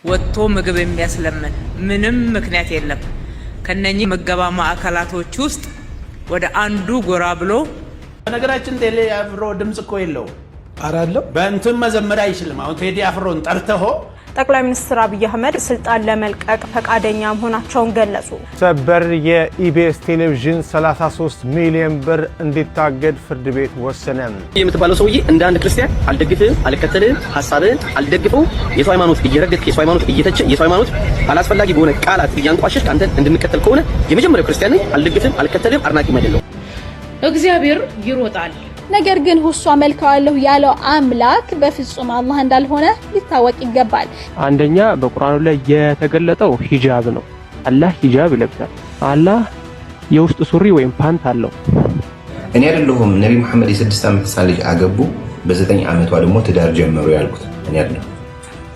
ወጥቶ ምግብ የሚያስለምን ምንም ምክንያት የለም። ከነኚህ ምገባ ማዕከላቶች ውስጥ ወደ አንዱ ጎራ ብሎ በነገራችን ቴዲ አፍሮ ድምጽ እኮ የለው አራለው በእንትን መዘመር አይችልም። አሁን ቴዲ አፍሮን ጠርተሆ ጠቅላይ ሚኒስትር አብይ አህመድ ስልጣን ለመልቀቅ ፈቃደኛ መሆናቸውን ገለጹ። ሰበር የኢቢኤስ ቴሌቪዥን 33 ሚሊዮን ብር እንዲታገድ ፍርድ ቤት ወሰነ። የምትባለው ሰውዬ እንደ አንድ ክርስቲያን አልደግፍህም፣ አልከተልህም፣ ሐሳብህን አልደግፈው፣ የሰው ሃይማኖት እየረገጥክ፣ የሰው ሃይማኖት እየተቸ፣ የሰው ሃይማኖት አላስፈላጊ በሆነ ቃላት እያንቋሸሽክ አንተ እንድንከተል ከሆነ የመጀመሪያው ክርስቲያን ነኝ፣ አልደግፍህም፣ አልከተልህም፣ አድናቂም አይደለሁም። እግዚአብሔር ይሮጣል። ነገር ግን ሁሱ አመልካለሁ ያለው አምላክ በፍጹም አላህ እንዳልሆነ ሊታወቅ ይገባል። አንደኛ በቁርአኑ ላይ የተገለጠው ሂጃብ ነው። አላህ ሂጃብ ይለብሳል። አላህ የውስጥ ሱሪ ወይም ፓንት አለው። እኔ አይደለሁም ነብይ መሐመድ የ6 ዓመት ህፃን ልጅ አገቡ፣ በ9 ዓመቷ ደግሞ ትዳር ጀመሩ ያልኩት እኔ አይደለሁም።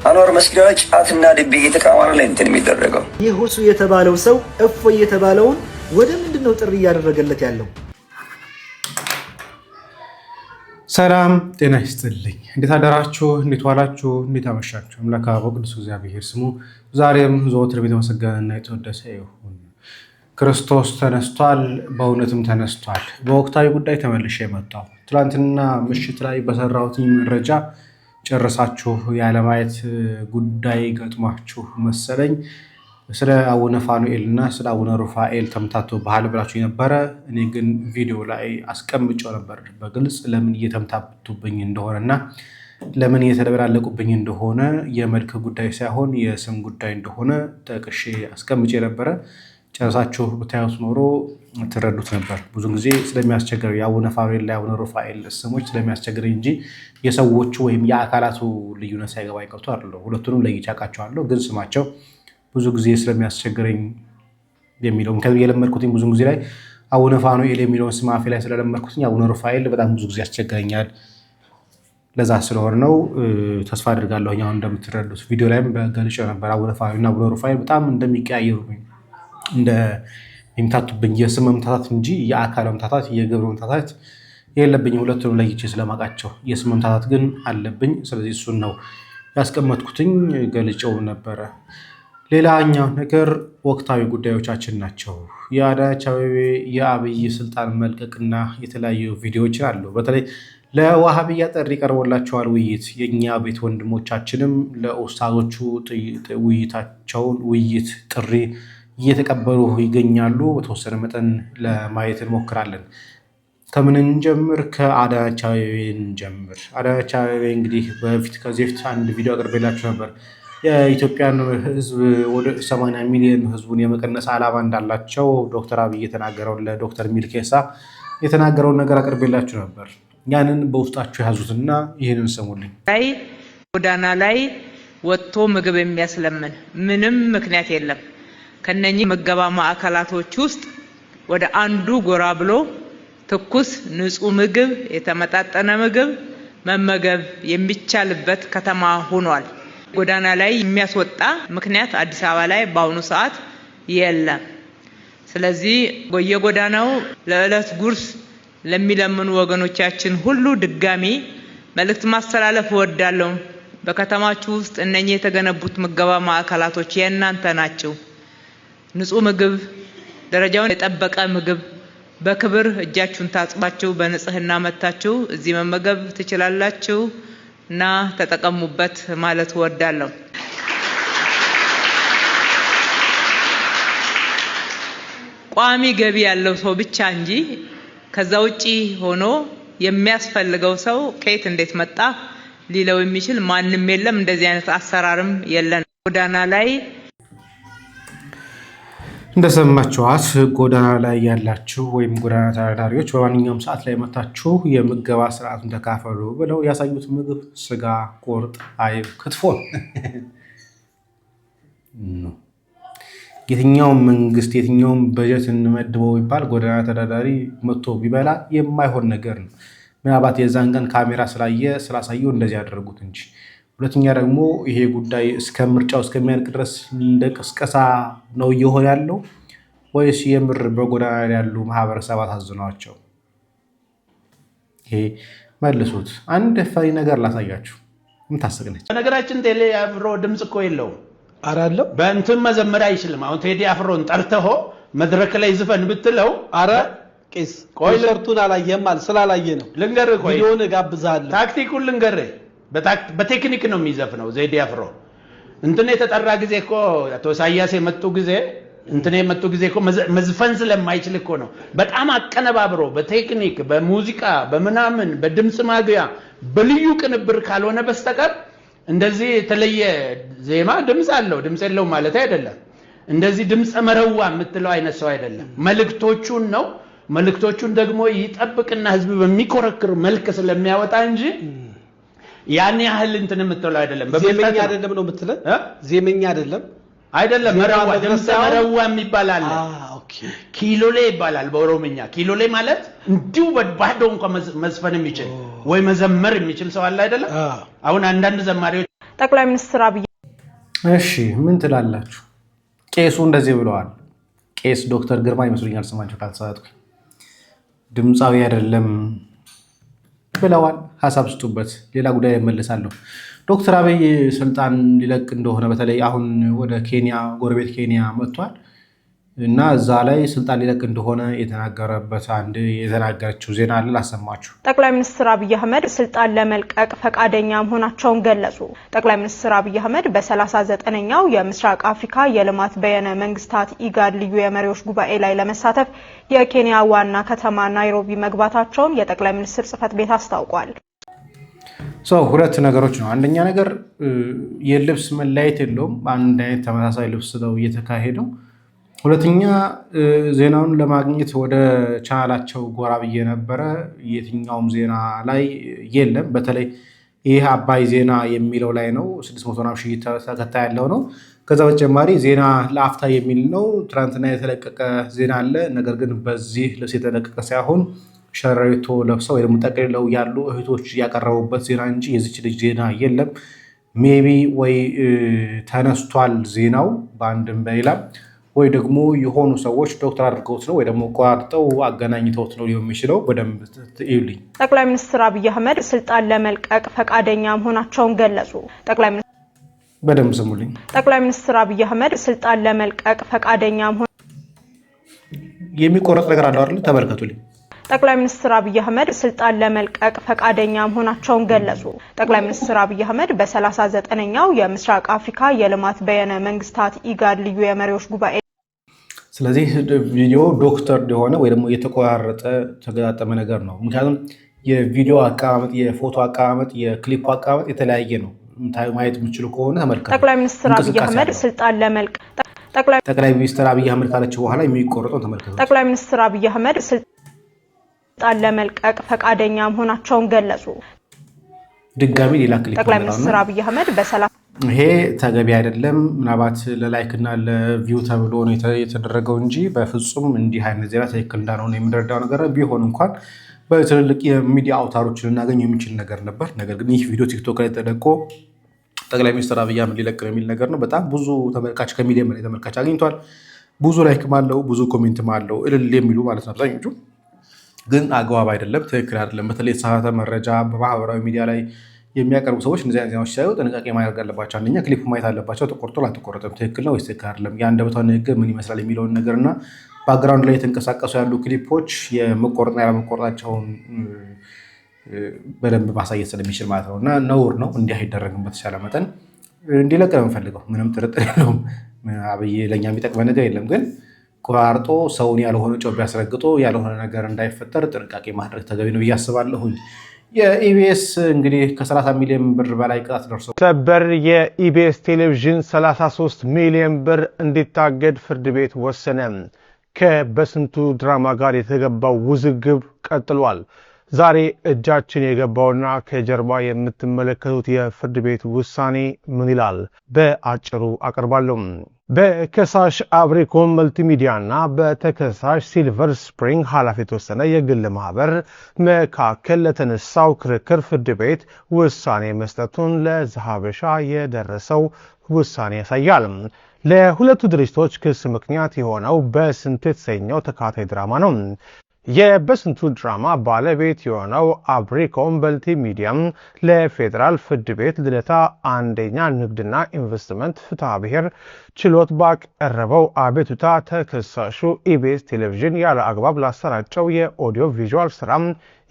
አንዋር መስጊዳዎች ጫትና ድቤ እየተቃወረ ላይ እንትን የሚደረገው ይህ ሁሱ የተባለው ሰው እፎይ የተባለውን ወደ ምንድነው ጥሪ እያደረገለት ያለው? ሰላም ጤና ይስጥልኝ። እንዴት አደራችሁ? እንዴት ዋላችሁ? እንዴት አመሻችሁ? አምላክ በቅዱስ እግዚአብሔር ስሙ ዛሬም ዘወትር የተመሰገነና የተወደሰ ይሁን። ክርስቶስ ተነስቷል፣ በእውነትም ተነስቷል። በወቅታዊ ጉዳይ ተመልሼ የመጣው ትላንትና ምሽት ላይ በሰራሁት መረጃ ጨርሳችሁ ያለማየት ጉዳይ ገጥሟችሁ መሰለኝ። ስለ አቡነ ፋኑኤል እና ስለ አቡነ ሩፋኤል ተምታቶ ባህል ብላችሁ ነበረ። እኔ ግን ቪዲዮ ላይ አስቀምጬው ነበር በግልጽ ለምን እየተምታቱብኝ እንደሆነና ለምን እየተደበላለቁብኝ እንደሆነ የመልክ ጉዳይ ሳይሆን የስም ጉዳይ እንደሆነ ጠቅሼ አስቀምጬ ነበረ። ጨርሳችሁ ብታዩት ኖሮ ትረዱት ነበር። ብዙ ጊዜ ስለሚያስቸግረው የአቡነ ፋኑኤል እና የአቡነ ሩፋኤል ስሞች ስለሚያስቸግረኝ እንጂ የሰዎቹ ወይም የአካላቱ ልዩነት ሳይገባኝ ቀርቶ አይደለም። ሁለቱንም ለይቼ አውቃቸዋለሁ፣ ግን ስማቸው ብዙ ጊዜ ስለሚያስቸግረኝ የሚለው ምክንያቱም የለመድኩትኝ ብዙ ጊዜ ላይ አቡነ ፋኑኤል የሚለውን ስም አፌ ላይ ስለለመድኩትኝ አቡነ ሩፋኤል በጣም ብዙ ጊዜ ያስቸግረኛል። ለዛ ስለሆነ ነው። ተስፋ አድርጋለሁ አሁን እንደምትረዱት። ቪዲዮ ላይም በገልጬው ነበር። አቡነ ፋኑኤል እና አቡነ ሩፋኤል በጣም እንደሚቀያየሩብኝ እንደሚምታቱብኝ የስም መምታታት እንጂ የአካል መምታታት የግብር መምታታት የለብኝም። ሁለቱንም ለይቼ ስለማውቃቸው የስም መምታታት ግን አለብኝ። ስለዚህ እሱን ነው ያስቀመጥኩትኝ፣ ገልጬው ነበረ። ሌላኛው ነገር ወቅታዊ ጉዳዮቻችን ናቸው። የአዳነች አቤቤ የአብይ ስልጣን መልቀቅና የተለያዩ ቪዲዮዎችን አሉ። በተለይ ለዋሃብያ ጥሪ ቀርቦላቸዋል ውይይት። የእኛ ቤት ወንድሞቻችንም ለኡስታዞቹ ውይይት ጥሪ እየተቀበሉ ይገኛሉ። በተወሰነ መጠን ለማየት እንሞክራለን። ከምን እንጀምር? ከአዳነች አቤቤ እንጀምር። አዳነች አቤቤ እንግዲህ ከዚህ በፊት አንድ ቪዲዮ አቅርቤላችሁ ነበር። የኢትዮጵያን ሕዝብ ወደ 80 ሚሊዮን ሕዝቡን የመቀነስ ዓላማ እንዳላቸው ዶክተር አብይ የተናገረውን ለዶክተር ሚልኬሳ የተናገረውን ነገር አቅርቤላችሁ ነበር። ያንን በውስጣችሁ ያዙትና ይህንን ሰሙልኝ። ጎዳና ላይ ወጥቶ ምግብ የሚያስለምን ምንም ምክንያት የለም። ከነኚህ ምገባ ማዕከላቶች ውስጥ ወደ አንዱ ጎራ ብሎ ትኩስ ንጹህ ምግብ፣ የተመጣጠነ ምግብ መመገብ የሚቻልበት ከተማ ሆኗል። ጎዳና ላይ የሚያስወጣ ምክንያት አዲስ አበባ ላይ በአሁኑ ሰዓት የለም። ስለዚህ በየጎዳናው ለዕለት ጉርስ ለሚለምኑ ወገኖቻችን ሁሉ ድጋሚ መልእክት ማስተላለፍ እወዳለሁ። በከተማችሁ ውስጥ እነኚህ የተገነቡት ምገባ ማዕከላቶች የእናንተ ናቸው። ንጹህ ምግብ፣ ደረጃውን የጠበቀ ምግብ በክብር እጃችሁን ታጥባችሁ በንጽህና መታችሁ እዚህ መመገብ ትችላላችሁ እና ተጠቀሙበት ማለት እወዳለሁ። ቋሚ ገቢ ያለው ሰው ብቻ እንጂ ከዛ ውጪ ሆኖ የሚያስፈልገው ሰው ከየት እንዴት መጣ ሊለው የሚችል ማንም የለም። እንደዚህ አይነት አሰራርም የለን። ጎዳና ላይ እንደሰማችኋት ጎዳና ላይ ያላችሁ ወይም ጎዳና ተዳዳሪዎች በማንኛውም ሰዓት ላይ መታችሁ የምገባ ስርዓቱን ተካፈሉ ብለው ያሳዩት ምግብ ስጋ፣ ቁርጥ፣ አይብ፣ ክትፎ ነው። የትኛውም መንግስት የትኛውም በጀት እንመድበው ይባል ጎዳና ተዳዳሪ መጥቶ ቢበላ የማይሆን ነገር ነው። ምናልባት የዛን ቀን ካሜራ ስላሳየው እንደዚህ ያደረጉት እንጂ። ሁለተኛ ደግሞ ይሄ ጉዳይ እስከ ምርጫው እስከሚያልቅ ድረስ እንደ ቅስቀሳ ነው እየሆነ ያለው ወይስ የምር በጎዳና ላይ ያሉ ማህበረሰባት አዝነዋቸው? ይሄ መልሱት። አንድ ፈሪ ነገር ላሳያችሁ። ምን ታስቀነች? በነገራችን ቴዲ አፍሮ ድምጽ እኮ የለው አራለው በእንትን መዘመር አይችልም አሁን ቴዲ አፍሮን ጠርተው መድረክ ላይ ዝፈን ብትለው አረ ቄስ ኮንሰርቱን አላየም ማለት ስላላየ ነው ልንገር ቆይ ቪዲዮን ጋብዛለሁ ታክቲኩን ልንገር በቴክኒክ ነው የሚዘፍነው ቴዲ አፍሮ እንትን የተጠራ ጊዜ እኮ አቶ ሳያስ የመጡ ጊዜ እንትን የመጡ ጊዜ እኮ መዝፈን ስለማይችል እኮ ነው በጣም አቀነባብሮ በቴክኒክ በሙዚቃ በመናምን በድምጽ ማግያ በልዩ ቅንብር ካልሆነ በስተቀር እንደዚህ የተለየ ዜማ ድምጽ አለው ድምጽ የለው ማለት አይደለም እንደዚህ ድምጽ መረዋ የምትለው አይነት ሰው አይደለም መልክቶቹን ነው መልክቶቹን ደግሞ ይጠብቅና ህዝብ በሚኮረክር መልክ ስለሚያወጣ እንጂ ያን ያህል እንትን የምትለው አይደለም በዜመኛ አይደለም ነው የምትለው ዜመኛ አይደለም መረዋ ድምጽ መረዋ የሚባል ኦኬ ኪሎሌ ይባላል በኦሮምኛ ኪሎሌ ማለት እንዲሁ በባዶ እንኳን መዝፈን የሚችል ወይ መዘመር የሚችል ሰው አለ አይደለም አሁን አንዳንድ ዘማሪዎች ጠቅላይ ሚኒስትር አብይ እሺ ምን ትላላችሁ ቄሱ እንደዚህ ብለዋል ቄስ ዶክተር ግርማ ይመስሉኛል ስማቸው ካልተሳሳትኩ ድምጻዊ አይደለም ብለዋል ሐሳብ ስጡበት ሌላ ጉዳይ መልሳለሁ ዶክተር አብይ ስልጣን ሊለቅ እንደሆነ በተለይ አሁን ወደ ኬንያ ጎረቤት ኬንያ መጥቷል እና እዛ ላይ ስልጣን ሊለቅ እንደሆነ የተናገረበት አንድ የተናገረችው ዜና አለ ላሰማችሁ ጠቅላይ ሚኒስትር አብይ አህመድ ስልጣን ለመልቀቅ ፈቃደኛ መሆናቸውን ገለጹ ጠቅላይ ሚኒስትር አብይ አህመድ በ39ኛው የምስራቅ አፍሪካ የልማት በየነ መንግስታት ኢጋድ ልዩ የመሪዎች ጉባኤ ላይ ለመሳተፍ የኬንያ ዋና ከተማ ናይሮቢ መግባታቸውን የጠቅላይ ሚኒስትር ጽፈት ቤት አስታውቋል ሁለት ነገሮች ነው አንደኛ ነገር የልብስ መለያየት የለውም አንድ አይነት ተመሳሳይ ልብስ ነው እየተካሄደው ሁለተኛ ዜናውን ለማግኘት ወደ ቻናላቸው ጎራ ብዬ ነበር የትኛውም ዜና ላይ የለም በተለይ ይሄ አባይ ዜና የሚለው ላይ ነው 600 ሺህ ተከታይ ያለው ነው ከዛ በተጨማሪ ዜና ለአፍታ የሚል ነው ትራንትና የተለቀቀ ዜና አለ ነገር ግን በዚህ ልብስ የተለቀቀ ሳይሆን ሸረሪቶ ለብሰው ወይ ደግሞ ጠቅልለው ያሉ እህቶች ያቀረቡበት ዜና እንጂ የዚች ልጅ ዜና የለም ሜቢ ወይ ተነስቷል ዜናው በአንድም በሌላም ወይ ደግሞ የሆኑ ሰዎች ዶክተር አድርገውት ነው ወይ ደግሞ ቋርጠው አገናኝተውት ነው ሊሆን የሚችለው በደንብ ይሉኝ ጠቅላይ ሚኒስትር አብይ አህመድ ስልጣን ለመልቀቅ ፈቃደኛ መሆናቸውን ገለጹ በደንብ ስሙልኝ ጠቅላይ ሚኒስትር አብይ አህመድ ስልጣን ለመልቀቅ ፈቃደኛ መሆን የሚቆረጥ ነገር አለው አይደል ተመልከቱልኝ ጠቅላይ ሚኒስትር አብይ አህመድ ስልጣን ለመልቀቅ ፈቃደኛ መሆናቸውን ገለጹ ጠቅላይ ሚኒስትር አብይ አህመድ በ39ኛው የምስራቅ አፍሪካ የልማት በየነ መንግስታት ኢጋድ ልዩ የመሪዎች ጉባኤ ስለዚህ ቪዲዮ ዶክተር የሆነ ወይ ደግሞ የተቆራረጠ ተገጣጠመ ነገር ነው ምክንያቱም የቪዲዮ አቀማመጥ የፎቶ አቀማመጥ የክሊፕ አቀማመጥ የተለያየ ነው ማየት የምትችሉ ከሆነ ተመልከቱ ጠቅላይ ሚኒስትር አብይ አህመድ ስልጣን ለመልቀቅ ጠቅላይ ሚኒስትር አብይ አህመድ ካለችው በኋላ የሚቆረጠው ተመልከቱ ጠቅላይ ሚኒስትር አብይ አህመድ ስልጣን ለመልቀቅ ፈቃደኛ መሆናቸውን ገለጹ ድጋሚ ሌላ ክሊፕ ጠቅላይ ሚኒስትር አብይ አህመድ በሰላም ይሄ ተገቢ አይደለም ምናባት ለላይክ እና ለቪው ተብሎ ነው የተደረገው እንጂ በፍጹም እንዲህ አይነት ዜና ትክክል እንዳልሆነ የሚረዳው ነገር ቢሆን እንኳን በትልልቅ የሚዲያ አውታሮች ልናገኝ የሚችል ነገር ነበር ነገር ግን ይህ ቪዲዮ ቲክቶክ ላይ ተለቆ ጠቅላይ ሚኒስትር አብይ አህመድ ሊለቅ የሚል ነገር ነው በጣም ብዙ ተመልካች ከሚሊዮን በላይ ተመልካች አግኝቷል ብዙ ላይክም አለው ብዙ ኮሜንትም አለው እልል የሚሉ ማለት ነው አብዛኞቹ ግን አግባብ አይደለም ትክክል አይደለም በተለይ የተሳሳተ መረጃ በማህበራዊ ሚዲያ ላይ የሚያቀርቡ ሰዎች እንደዚህ አይነት ዜናዎች ሲያዩ ጥንቃቄ ማድረግ አለባቸው አንደኛ ክሊፕ ማየት አለባቸው ተቆርጦ ላልተቆረጠም ትክክል ነው ወይስ ትክክል አይደለም የአንደበቷ ንግግር ምን ይመስላል የሚለውን ነገርና ባክግራውንድ ላይ የተንቀሳቀሱ ያሉ ክሊፖች የመቆረጥና ያለመቆረጣቸውን በደንብ ማሳየት ስለሚችል ማለት ነው እና ነውር ነው እንዲህ አይደረግም በተሻለ መጠን እንዲለቅ ነው የምፈልገው ምንም ጥርጥር የለውም አብይ ለኛ የሚጠቅመ ነገር የለም ግን ቆራርጦ ሰውን ያልሆነ ጮብ ያስረግጦ ያልሆነ ነገር እንዳይፈጠር ጥንቃቄ ማድረግ ተገቢ ነው ያስባለሁኝ የኢቢኤስ እንግዲህ ከ30 ሚሊዮን ብር በላይ ቅጣት ደርሶ ሰበር የኢቢኤስ ቴሌቪዥን 33 ሚሊዮን ብር እንዲታገድ ፍርድ ቤት ወሰነ ከበስንቱ ድራማ ጋር የተገባው ውዝግብ ቀጥሏል ዛሬ እጃችን የገባውና ከጀርባ የምትመለከቱት የፍርድ ቤት ውሳኔ ምን ይላል በአጭሩ አቀርባለሁ በከሳሽ አብሪኮም መልቲሚዲያና በተከሳሽ ሲልቨር ስፕሪንግ ኃላፊ የተወሰነ የግል ማህበር መካከል ለተነሳው ክርክር ፍርድ ቤት ውሳኔ መስጠቱን ለዛሀበሻ የደረሰው ውሳኔ ያሳያል ለሁለቱ ድርጅቶች ክስ ምክንያት የሆነው በስንቱ የተሰኘው ተከታታይ ድራማ ነው የበስንቱ ድራማ ባለቤት የሆነው አብሪኮም መልቲ ሚዲያም ለፌዴራል ፍርድ ቤት ልደታ አንደኛ ንግድና ኢንቨስትመንት ፍትሐ ብሔር ችሎት ባቀረበው አቤቱታ ተከሳሹ ኢቢኤስ ቴሌቪዥን ያለ አግባብ ላሰራጨው የኦዲዮ ቪዥዋል ስራ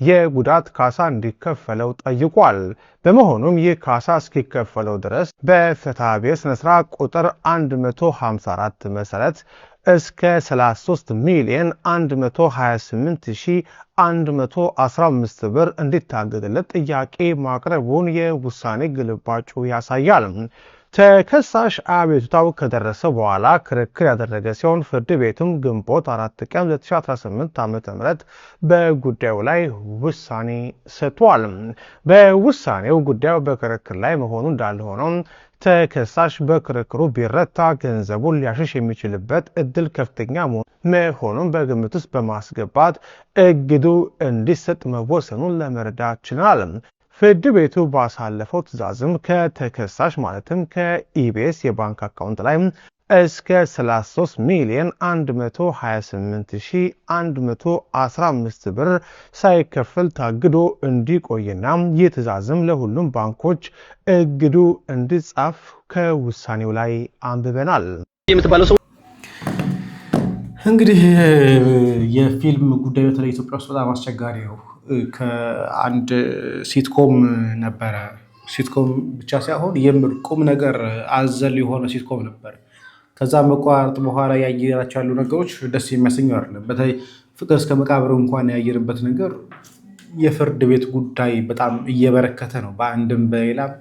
የጉዳት ካሳ እንዲከፈለው ጠይቋል። በመሆኑም ይህ ካሳ እስኪከፈለው ድረስ በፍትሐ ብሔር ስነ ስርዓት ቁጥር 154 መሰረት እስከ 33,128,115 ብር እንዲታገድለት ጥያቄ ማቅረቡን የውሳኔ ግልባጩ ያሳያል። ተከሳሽ አቤቱታው ከደረሰ በኋላ ክርክር ያደረገ ሲሆን ፍርድ ቤቱም ግንቦት 4 ቀን 2018 ዓ.ም በጉዳዩ ላይ ውሳኔ ሰጥቷል። በውሳኔው ጉዳዩ በክርክር ላይ መሆኑ እንዳለ ሆኖ ተከሳሽ በክርክሩ ቢረታ ገንዘቡን ሊያሸሽ የሚችልበት እድል ከፍተኛ መሆኑን በግምት ውስጥ በማስገባት እግዱ እንዲሰጥ መወሰኑን ለመረዳት ችለናል። ፍርድ ቤቱ ባሳለፈው ትዕዛዝም ከተከሳሽ ማለትም ከኢቢኤስ የባንክ አካውንት ላይ እስከ 33,128,115 ብር ሳይከፈል ታግዶ እንዲቆይና ይህ ትዕዛዝም ለሁሉም ባንኮች እግዱ እንዲጻፍ ከውሳኔው ላይ አንብበናል። እንግዲህ የፊልም ጉዳይ በተለይ ኢትዮጵያ ውስጥ በጣም አስቸጋሪ ነው። ከአንድ ሲትኮም ነበረ። ሲትኮም ብቻ ሳይሆን የምር ቁም ነገር አዘል የሆነ ሲትኮም ነበር። ከዛ መቋረጥ በኋላ ያየናቸው ያሉ ነገሮች ደስ የሚያሰኙ አይደለም። በተለይ ፍቅር እስከ መቃብር እንኳን ያየንበት ነገር የፍርድ ቤት ጉዳይ በጣም እየበረከተ ነው። በአንድም በሌላም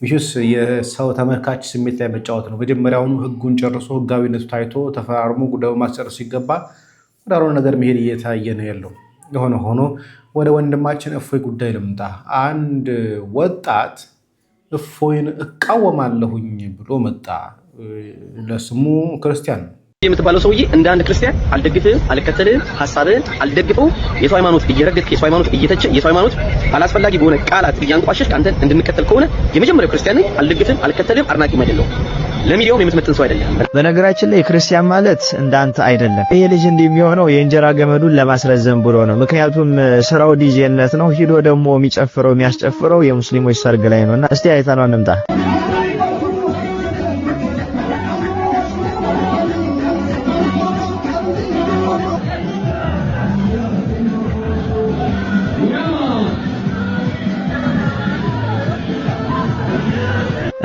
ሚሽስ የሰው ተመልካች ስሜት ላይ መጫወት ነው። መጀመሪያውኑ ህጉን ጨርሶ ህጋዊነቱ ታይቶ ተፈራርሞ ጉዳዩ ማስጨረስ ሲገባ ወዳልሆነ ነገር መሄድ እየታየ ነው ያለው። የሆነ ሆኖ ወደ ወንድማችን እፎይ ጉዳይ ልምጣ። አንድ ወጣት እፎይን እቃወማለሁኝ ብሎ መጣ። ለስሙ ክርስቲያን የምትባለው ሰውዬ እንደ አንድ ክርስቲያን አልደግፍህም፣ አልከተልህም፣ ሐሳብህን አልደግፈው፣ የሰው ሃይማኖት እየረገጥክ የሰው ሃይማኖት እየተቸ የሰው ሃይማኖት አላስፈላጊ በሆነ ቃላት እያንቋሸሽ አንተን እንድንከተል ከሆነ የመጀመሪያው ክርስቲያን ነኝ፣ አልደግፍህም፣ አልከተልህም፣ አድናቂም አይደለሁም። ለሚዲያውም የምትመጥን ሰው አይደለም። በነገራችን ላይ ክርስቲያን ማለት እንዳንተ አይደለም። ይሄ ልጅ እንደሚሆነው የእንጀራ ገመዱን ለማስረዘም ብሎ ነው። ምክንያቱም ስራው ዲጄነት ነው። ሂዶ ደግሞ የሚያስጨፍረው የሙስሊሞች ሰርግ ላይ ነውና እስቲ አይተነው እንምጣ።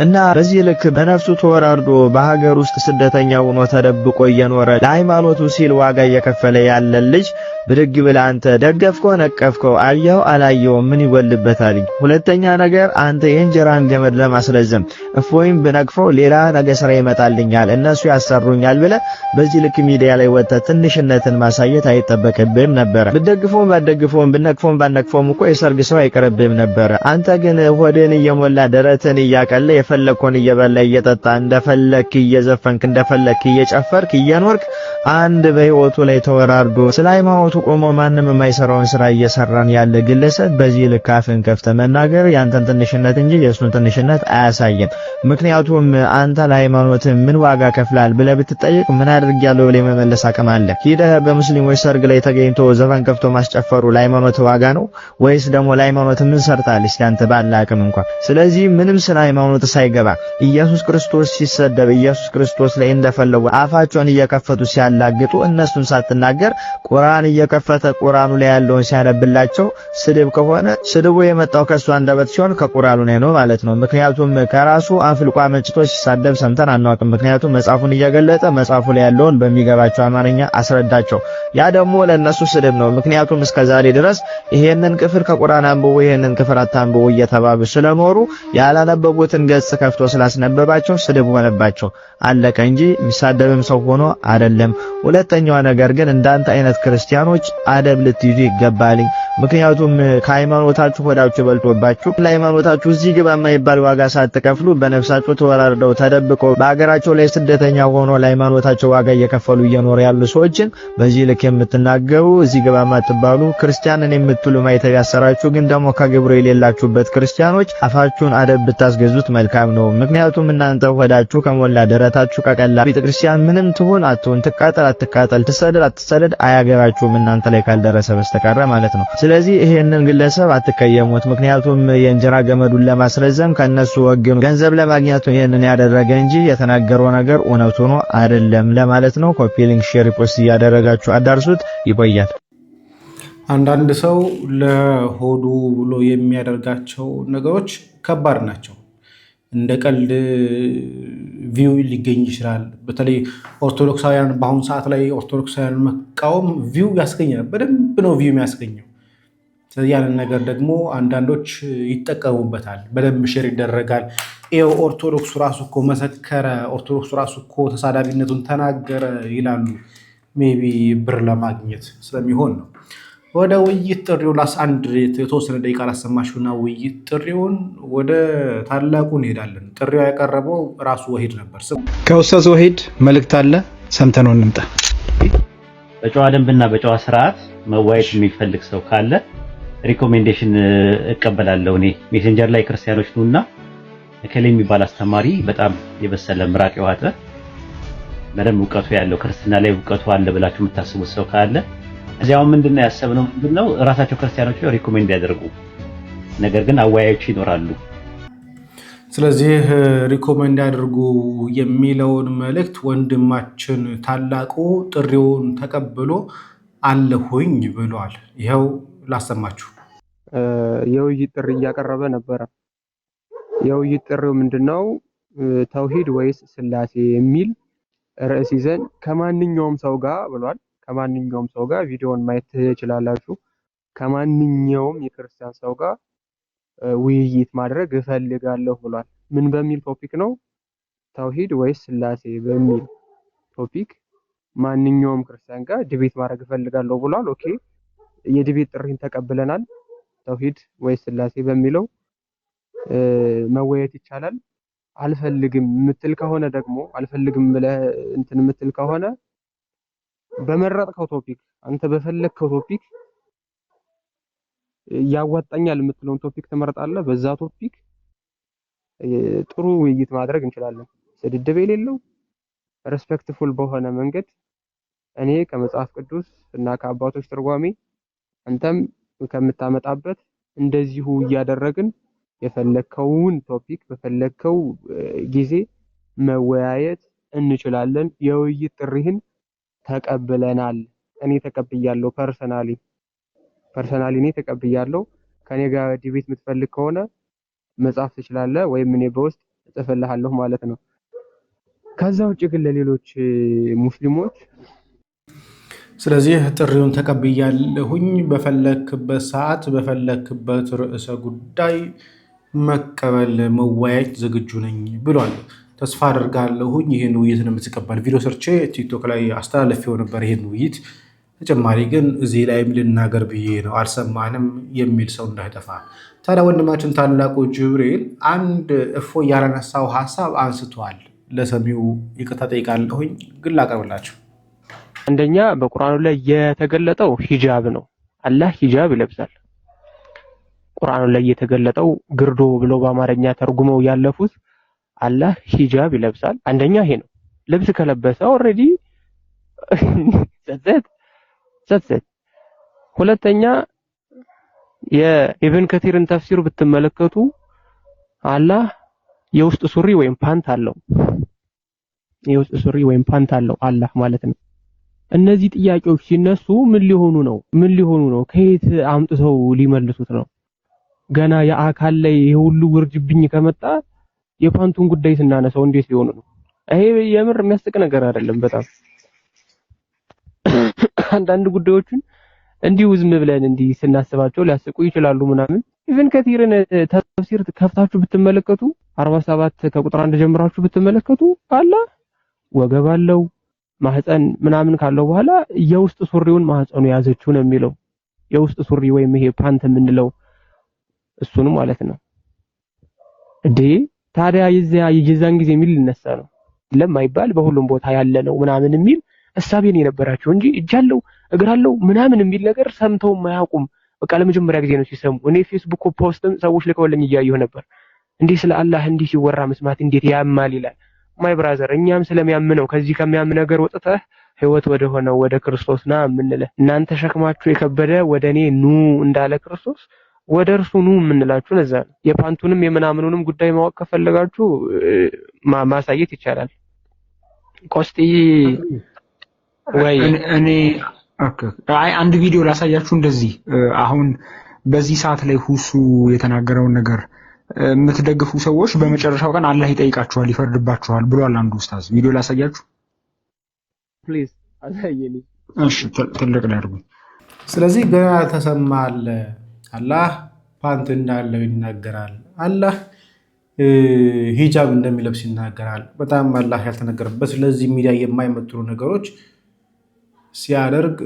እና በዚህ ልክ በነፍሱ ተወራርዶ በሀገር ውስጥ ስደተኛ ሆኖ ተደብቆ እየኖረ ለሃይማኖቱ ሲል ዋጋ እየከፈለ ያለ ልጅ ብድግ ብለህ አንተ ደገፍከው፣ ነቀፍከው፣ አየው አላየው ምን ይጎልበታል? ሁለተኛ ነገር አንተ የእንጀራን ገመድ ለማስረዘም እፎይም ብነቅፈው ሌላ ነገር ስራ ይመጣልኛል፣ እነሱ ያሰሩኛል ብለህ በዚህ ልክ ሚዲያ ላይ ወጥተህ ትንሽነትን ማሳየት አይጠበቅብህም ነበር። ብትደግፈውም ባትደግፈውም ብነቅፈውም ባትነቅፈውም እኮ የሰርግ ሰው አይቀርብህም ነበር። አንተ ግን ሆድን እየሞላ ደረትን እያቀለ የፈለግከውን እየበላ እየጠጣ እንደፈለክ እየዘፈንክ እንደፈለክ እየጨፈርክ እየኖርክ አንድ በህይወቱ ላይ ተወራርዶ ስለ ሃይማኖቱ ቆሞ ማንም የማይሰራውን ስራ እየሰራን ያለ ግለሰብ በዚህ ልክ አፍን ከፍተህ መናገር ያንተን ትንሽነት እንጂ የእሱን ትንሽነት አያሳይም። ምክንያቱም አንተ ለሃይማኖት ምን ዋጋ ከፍላል ብለህ ብትጠይቅ ምን አድርጌያለሁ ብለህ መመለስ አቅም አለ? ሂደህ በሙስሊሞች ሰርግ ላይ ተገኝቶ ዘፈን ከፍቶ ማስጨፈሩ ለሃይማኖት ዋጋ ነው ወይስ ደግሞ ለሃይማኖት ምን ሰርታል? እስቲ አንተ ባለ አቅም እንኳን። ስለዚህ ምንም ስለ ሃይማኖት ሳይገባ ኢየሱስ ክርስቶስ ሲሰደብ ኢየሱስ ክርስቶስ ላይ እንደፈለጉ አፋቸውን እየከፈቱ ሲያላግጡ እነሱን ሳትናገር ቁርአን እየከፈተ ቁርአኑ ላይ ያለውን ሲያነብላቸው ስድብ ከሆነ ስድቡ የመጣው ከሱ አንደበት ሲሆን ከቁርአኑ ላይ ነው ማለት ነው። ምክንያቱም ከራሱ አፍልቋ መንጭቶ ሲሳደብ ሰምተን አናውቅም። ምክንያቱም መጽሐፉን እየገለጠ መጽሐፉ ላይ ያለውን በሚገባቸው አማርኛ አስረዳቸው። ያ ደግሞ ለነሱ ስድብ ነው። ምክንያቱም እስከዛሬ ድረስ ይሄንን ክፍል ከቁርአን አንብቦ ይሄንን ክፍል አታንብቦ እየተባሉ ስለኖሩ ያላነበቡትን ገጽ ከፍቶ ስላስነበባቸው ስድብ ሆነባቸው። አለቀ እንጂ የሚሳደብም ሰው ሆኖ አይደለም። ሁለተኛው ነገር ግን እንዳንተ አይነት ክርስቲያኖች አደብ ልትይዙ ይገባል። ምክንያቱም ከሃይማኖታችሁ ሆዳችሁ በልጦባችሁ ለሃይማኖታችሁ እዚህ ግባ የማይባል ዋጋ ሳትከፍሉ በነፍሳችሁ ተወራርደው ተደብቀው በአገራቸው ላይ ስደተኛ ሆኖ ለሃይማኖታቸው ዋጋ እየከፈሉ እየኖሩ ያሉ ሰዎችን በዚህ ልክ የምትናገሩ እዚህ ግባ የማትባሉ ክርስቲያንን የምትሉ ማይተብ ያሰራችሁ ግን ደግሞ ከግብሩ የሌላችሁበት ክርስቲያኖች አፋችሁን አደብ ብታስገዙት መልካም መልካም ነው። ምክንያቱም እናንተ ሆዳችሁ ከሞላ ደረታችሁ ከቀላ ቤተክርስቲያን ምንም ትሁን አትሁን ትቃጠል አትቃጠል ትሰደድ አትሰደድ አያገባችሁም እናንተ ላይ ካልደረሰ በስተቀር ማለት ነው። ስለዚህ ይሄንን ግለሰብ አትቀየሙት። ምክንያቱም የእንጀራ ገመዱን ለማስረዘም ከነሱ ወገን ገንዘብ ለማግኘት ይሄንን ያደረገ እንጂ የተናገረው ነገር እውነቱ ነው አይደለም ለማለት ነው። ኮፒ ሊንክ ሼር ፖስት እያደረጋችሁ አዳርሱት። ይቆያል። አንዳንድ ሰው ለሆዱ ብሎ የሚያደርጋቸው ነገሮች ከባድ ናቸው። እንደ ቀልድ ቪው ሊገኝ ይችላል። በተለይ ኦርቶዶክሳውያን በአሁኑ ሰዓት ላይ ኦርቶዶክሳውያን መቃወም ቪው ያስገኛል። በደንብ ነው ቪው የሚያስገኘው። ስለዚህ ያንን ነገር ደግሞ አንዳንዶች ይጠቀሙበታል። በደንብ ሼር ይደረጋል። ይኸው ኦርቶዶክሱ ራሱ እኮ መሰከረ፣ ኦርቶዶክሱ ራሱ እኮ ተሳዳቢነቱን ተናገረ ይላሉ። ሜቢ ብር ለማግኘት ስለሚሆን ነው። ወደ ውይይት ጥሪው አንድ የተወሰነ ደቂቃ ላሰማሽውና ውይይት ጥሪውን ወደ ታላቁ እንሄዳለን። ጥሪው ያቀረበው ራሱ ወሂድ ነበር። ከኡስታዝ ወሂድ መልእክት አለ፣ ሰምተነው እንምጣ። በጨዋ ደንብና በጨዋ ስርዓት መዋየት የሚፈልግ ሰው ካለ ሪኮሜንዴሽን እቀበላለሁ። እኔ ሜሴንጀር ላይ ክርስቲያኖች ነውና እከሌ የሚባል አስተማሪ በጣም የበሰለ ምራቅ የዋጠ በደንብ እውቀቱ ያለው ክርስትና ላይ እውቀቱ አለ ብላችሁ የምታስቡት ሰው ካለ እዚያው ምንድነው ያሰብነው ምንድነው ራሳቸው ክርስቲያኖች ሪኮሜንድ ያደርጉ፣ ነገር ግን አወያዮች ይኖራሉ። ስለዚህ ሪኮሜንድ ያደርጉ የሚለውን መልእክት ወንድማችን ታላቁ ጥሪውን ተቀብሎ አለሁኝ ብሏል። ይኸው ላሰማችሁ። የውይይት ጥሪ እያቀረበ ነበረ። የውይይት ጥሪው ምንድነው? ተውሂድ ወይስ ስላሴ የሚል ርዕስ ይዘን ከማንኛውም ሰው ጋር ብሏል። ከማንኛውም ሰው ጋር ቪዲዮውን ማየት ትችላላችሁ። ከማንኛውም የክርስቲያን ሰው ጋር ውይይት ማድረግ እፈልጋለሁ ብሏል። ምን በሚል ቶፒክ ነው? ተውሂድ ወይስ ስላሴ በሚል ቶፒክ ማንኛውም ክርስቲያን ጋር ዲቤት ማድረግ እፈልጋለሁ ብሏል። ኦኬ፣ የዲቤት ጥሪን ተቀብለናል። ተውሂድ ወይስ ስላሴ በሚለው መወያየት ይቻላል። አልፈልግም ምትል ከሆነ ደግሞ አልፈልግም እንትን ምትል ከሆነ በመረጥከው ቶፒክ አንተ በፈለግከው ቶፒክ ያዋጣኛል የምትለውን ቶፒክ ትመርጣለህ። በዛ ቶፒክ ጥሩ ውይይት ማድረግ እንችላለን። ስድድብ የሌለው ሬስፔክትፉል በሆነ መንገድ እኔ ከመጽሐፍ ቅዱስ እና ከአባቶች ትርጓሜ አንተም ከምታመጣበት እንደዚሁ እያደረግን የፈለግከውን ቶፒክ በፈለግከው ጊዜ መወያየት እንችላለን። የውይይት ጥሪህን ተቀብለናል። እኔ ተቀብያለሁ። ፐርሰናሊ እኔ ተቀብያለሁ። ከኔ ጋር ዲቤት የምትፈልግ ከሆነ መጻፍ ትችላለህ፣ ወይም እኔ በውስጥ እጽፍልሃለሁ ማለት ነው። ከዛ ውጭ ግን ለሌሎች ሙስሊሞች ስለዚህ ጥሪውን ተቀብያለሁኝ፣ በፈለክበት ሰዓት በፈለክበት ርዕሰ ጉዳይ መቀበል መወያየት ዝግጁ ነኝ ብሏል። ተስፋ አደርጋለሁኝ ይህን ውይይት እንደምትቀበል። ቪዲዮ ሰርቼ ቲክቶክ ላይ አስተላለፊው ነበር ይህን ውይይት። ተጨማሪ ግን እዚህ ላይም ልናገር ብዬ ነው፣ አልሰማንም የሚል ሰው እንዳይጠፋ። ታዲያ ወንድማችን ታላቁ ጅብሪል አንድ እፎይ ያላነሳው ሀሳብ አንስቷል። ለሰሚው ይቅርታ ጠይቃለሁኝ፣ ግን ላቀርብላችሁ። አንደኛ በቁርአኑ ላይ የተገለጠው ሂጃብ ነው። አላህ ሂጃብ ይለብሳል። ቁርአኑ ላይ የተገለጠው ግርዶ ብለው በአማርኛ ተርጉመው ያለፉት አላህ ሂጃብ ይለብሳል። አንደኛ ይሄ ነው። ልብስ ከለበሰ ኦሬዲ ሰት። ሁለተኛ የኢብን ከቲርን ተፍሲር ብትመለከቱ አላህ የውስጥ ሱሪ ወይም ፓንት አለው። የውስጥ ሱሪ ወይም ፓንት አለው አላህ ማለት ነው። እነዚህ ጥያቄዎች ሲነሱ ምን ሊሆኑ ነው? ከየት አምጥተው ሊመልሱት ነው? ገና የአካል ላይ የሁሉ ውርጅብኝ ከመጣ የፓንቱን ጉዳይ ስናነሳው እንዴት ሊሆኑ ነው? ይሄ የምር የሚያስቅ ነገር አይደለም። በጣም አንዳንድ ጉዳዮችን እንዲሁ ዝም ብለን እንዲህ ስናስባቸው ሊያስቁ ይችላሉ ምናምን። ኢቭን ከቲርን ተፍሲር ከፍታችሁ ብትመለከቱ 47 ከቁጥር 1 ጀምራችሁ ብትመለከቱ አላህ ወገብ አለው ማህፀን ምናምን ካለው በኋላ የውስጥ ሱሪውን ማህፀኑ ያዘችው ነው የሚለው። የውስጥ ሱሪ ወይም ይሄ ፓንት የምንለው እሱን ማለት ነው። ታዲያ የዛን ጊዜ የሚል ሊነሳ ነው ለማይባል በሁሉም ቦታ ያለ ነው ምናምን የሚል እሳቤን የነበራቸው እንጂ እጃለው እግራለው ምናምን የሚል ነገር ሰምተው ማያውቁም። በቃ ለመጀመሪያ ጊዜ ነው ሲሰሙ። እኔ ፌስቡክ ፖስትም ሰዎች ልከውልኝ እያየሁ ነበር። እንዲህ ስለ አላህ እንዲህ ሲወራ መስማት እንዴት ያማል ይላል። ማይ ብራዘር እኛም ስለሚያምነው ከዚህ ከሚያምን ነገር ወጥተህ ህይወት ወደ ሆነው ወደ ክርስቶስ ና የምንልህ እናንተ ሸክማችሁ የከበደ ወደኔ ኑ እንዳለ ክርስቶስ ወደ እርሱ ኑ የምንላችሁ ለዛ ነው። የፓንቱንም የምናምኑንም ጉዳይ ማወቅ ከፈለጋችሁ ማሳየት ይቻላል። ቆስቲ ወይ እኔ አይ አንድ ቪዲዮ ላሳያችሁ እንደዚህ አሁን በዚህ ሰዓት ላይ ሁሱ የተናገረውን ነገር የምትደግፉ ሰዎች በመጨረሻው ቀን አላህ ይጠይቃችኋል ይፈርድባችኋል ብሏል አንዱ ኡስታዝ። ቪዲዮ ላሳያችሁ ፕሊዝ አሳየኝ። እሺ ትልቅ ነው። ስለዚህ ገና ተሰማል አላህ ፓንት እንዳለው ይናገራል። አላህ ሂጃብ እንደሚለብስ ይናገራል። በጣም አላህ ያልተነገረበት ስለዚህ ሚዲያ የማይመጥሩ ነገሮች ሲያደርግ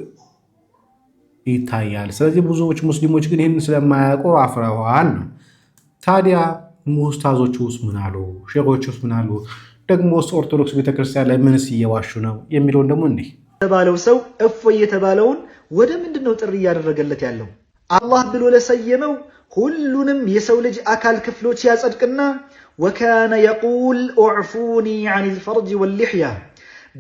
ይታያል። ስለዚህ ብዙዎች ሙስሊሞች ግን ይህን ስለማያውቁ አፍረዋል ነው። ታዲያ ኡስታዞቹ ውስጥ ምን አሉ? ሼኾቹ ውስጥ ምን አሉ? ደግሞ ኦርቶዶክስ ቤተክርስቲያን ላይ ምንስ እየዋሹ ነው የሚለውን ደግሞ እንዲህ የተባለው ሰው እፎይ የተባለውን ወደ ምንድነው ጥሪ እያደረገለት ያለው? አላህ ብሎ ለሰየመው ሁሉንም የሰው ልጅ አካል ክፍሎች ያጸድቅና ወካነ የቁል ኡዕፉኒ ዐኒል ፈርጅ ወልሊሕያ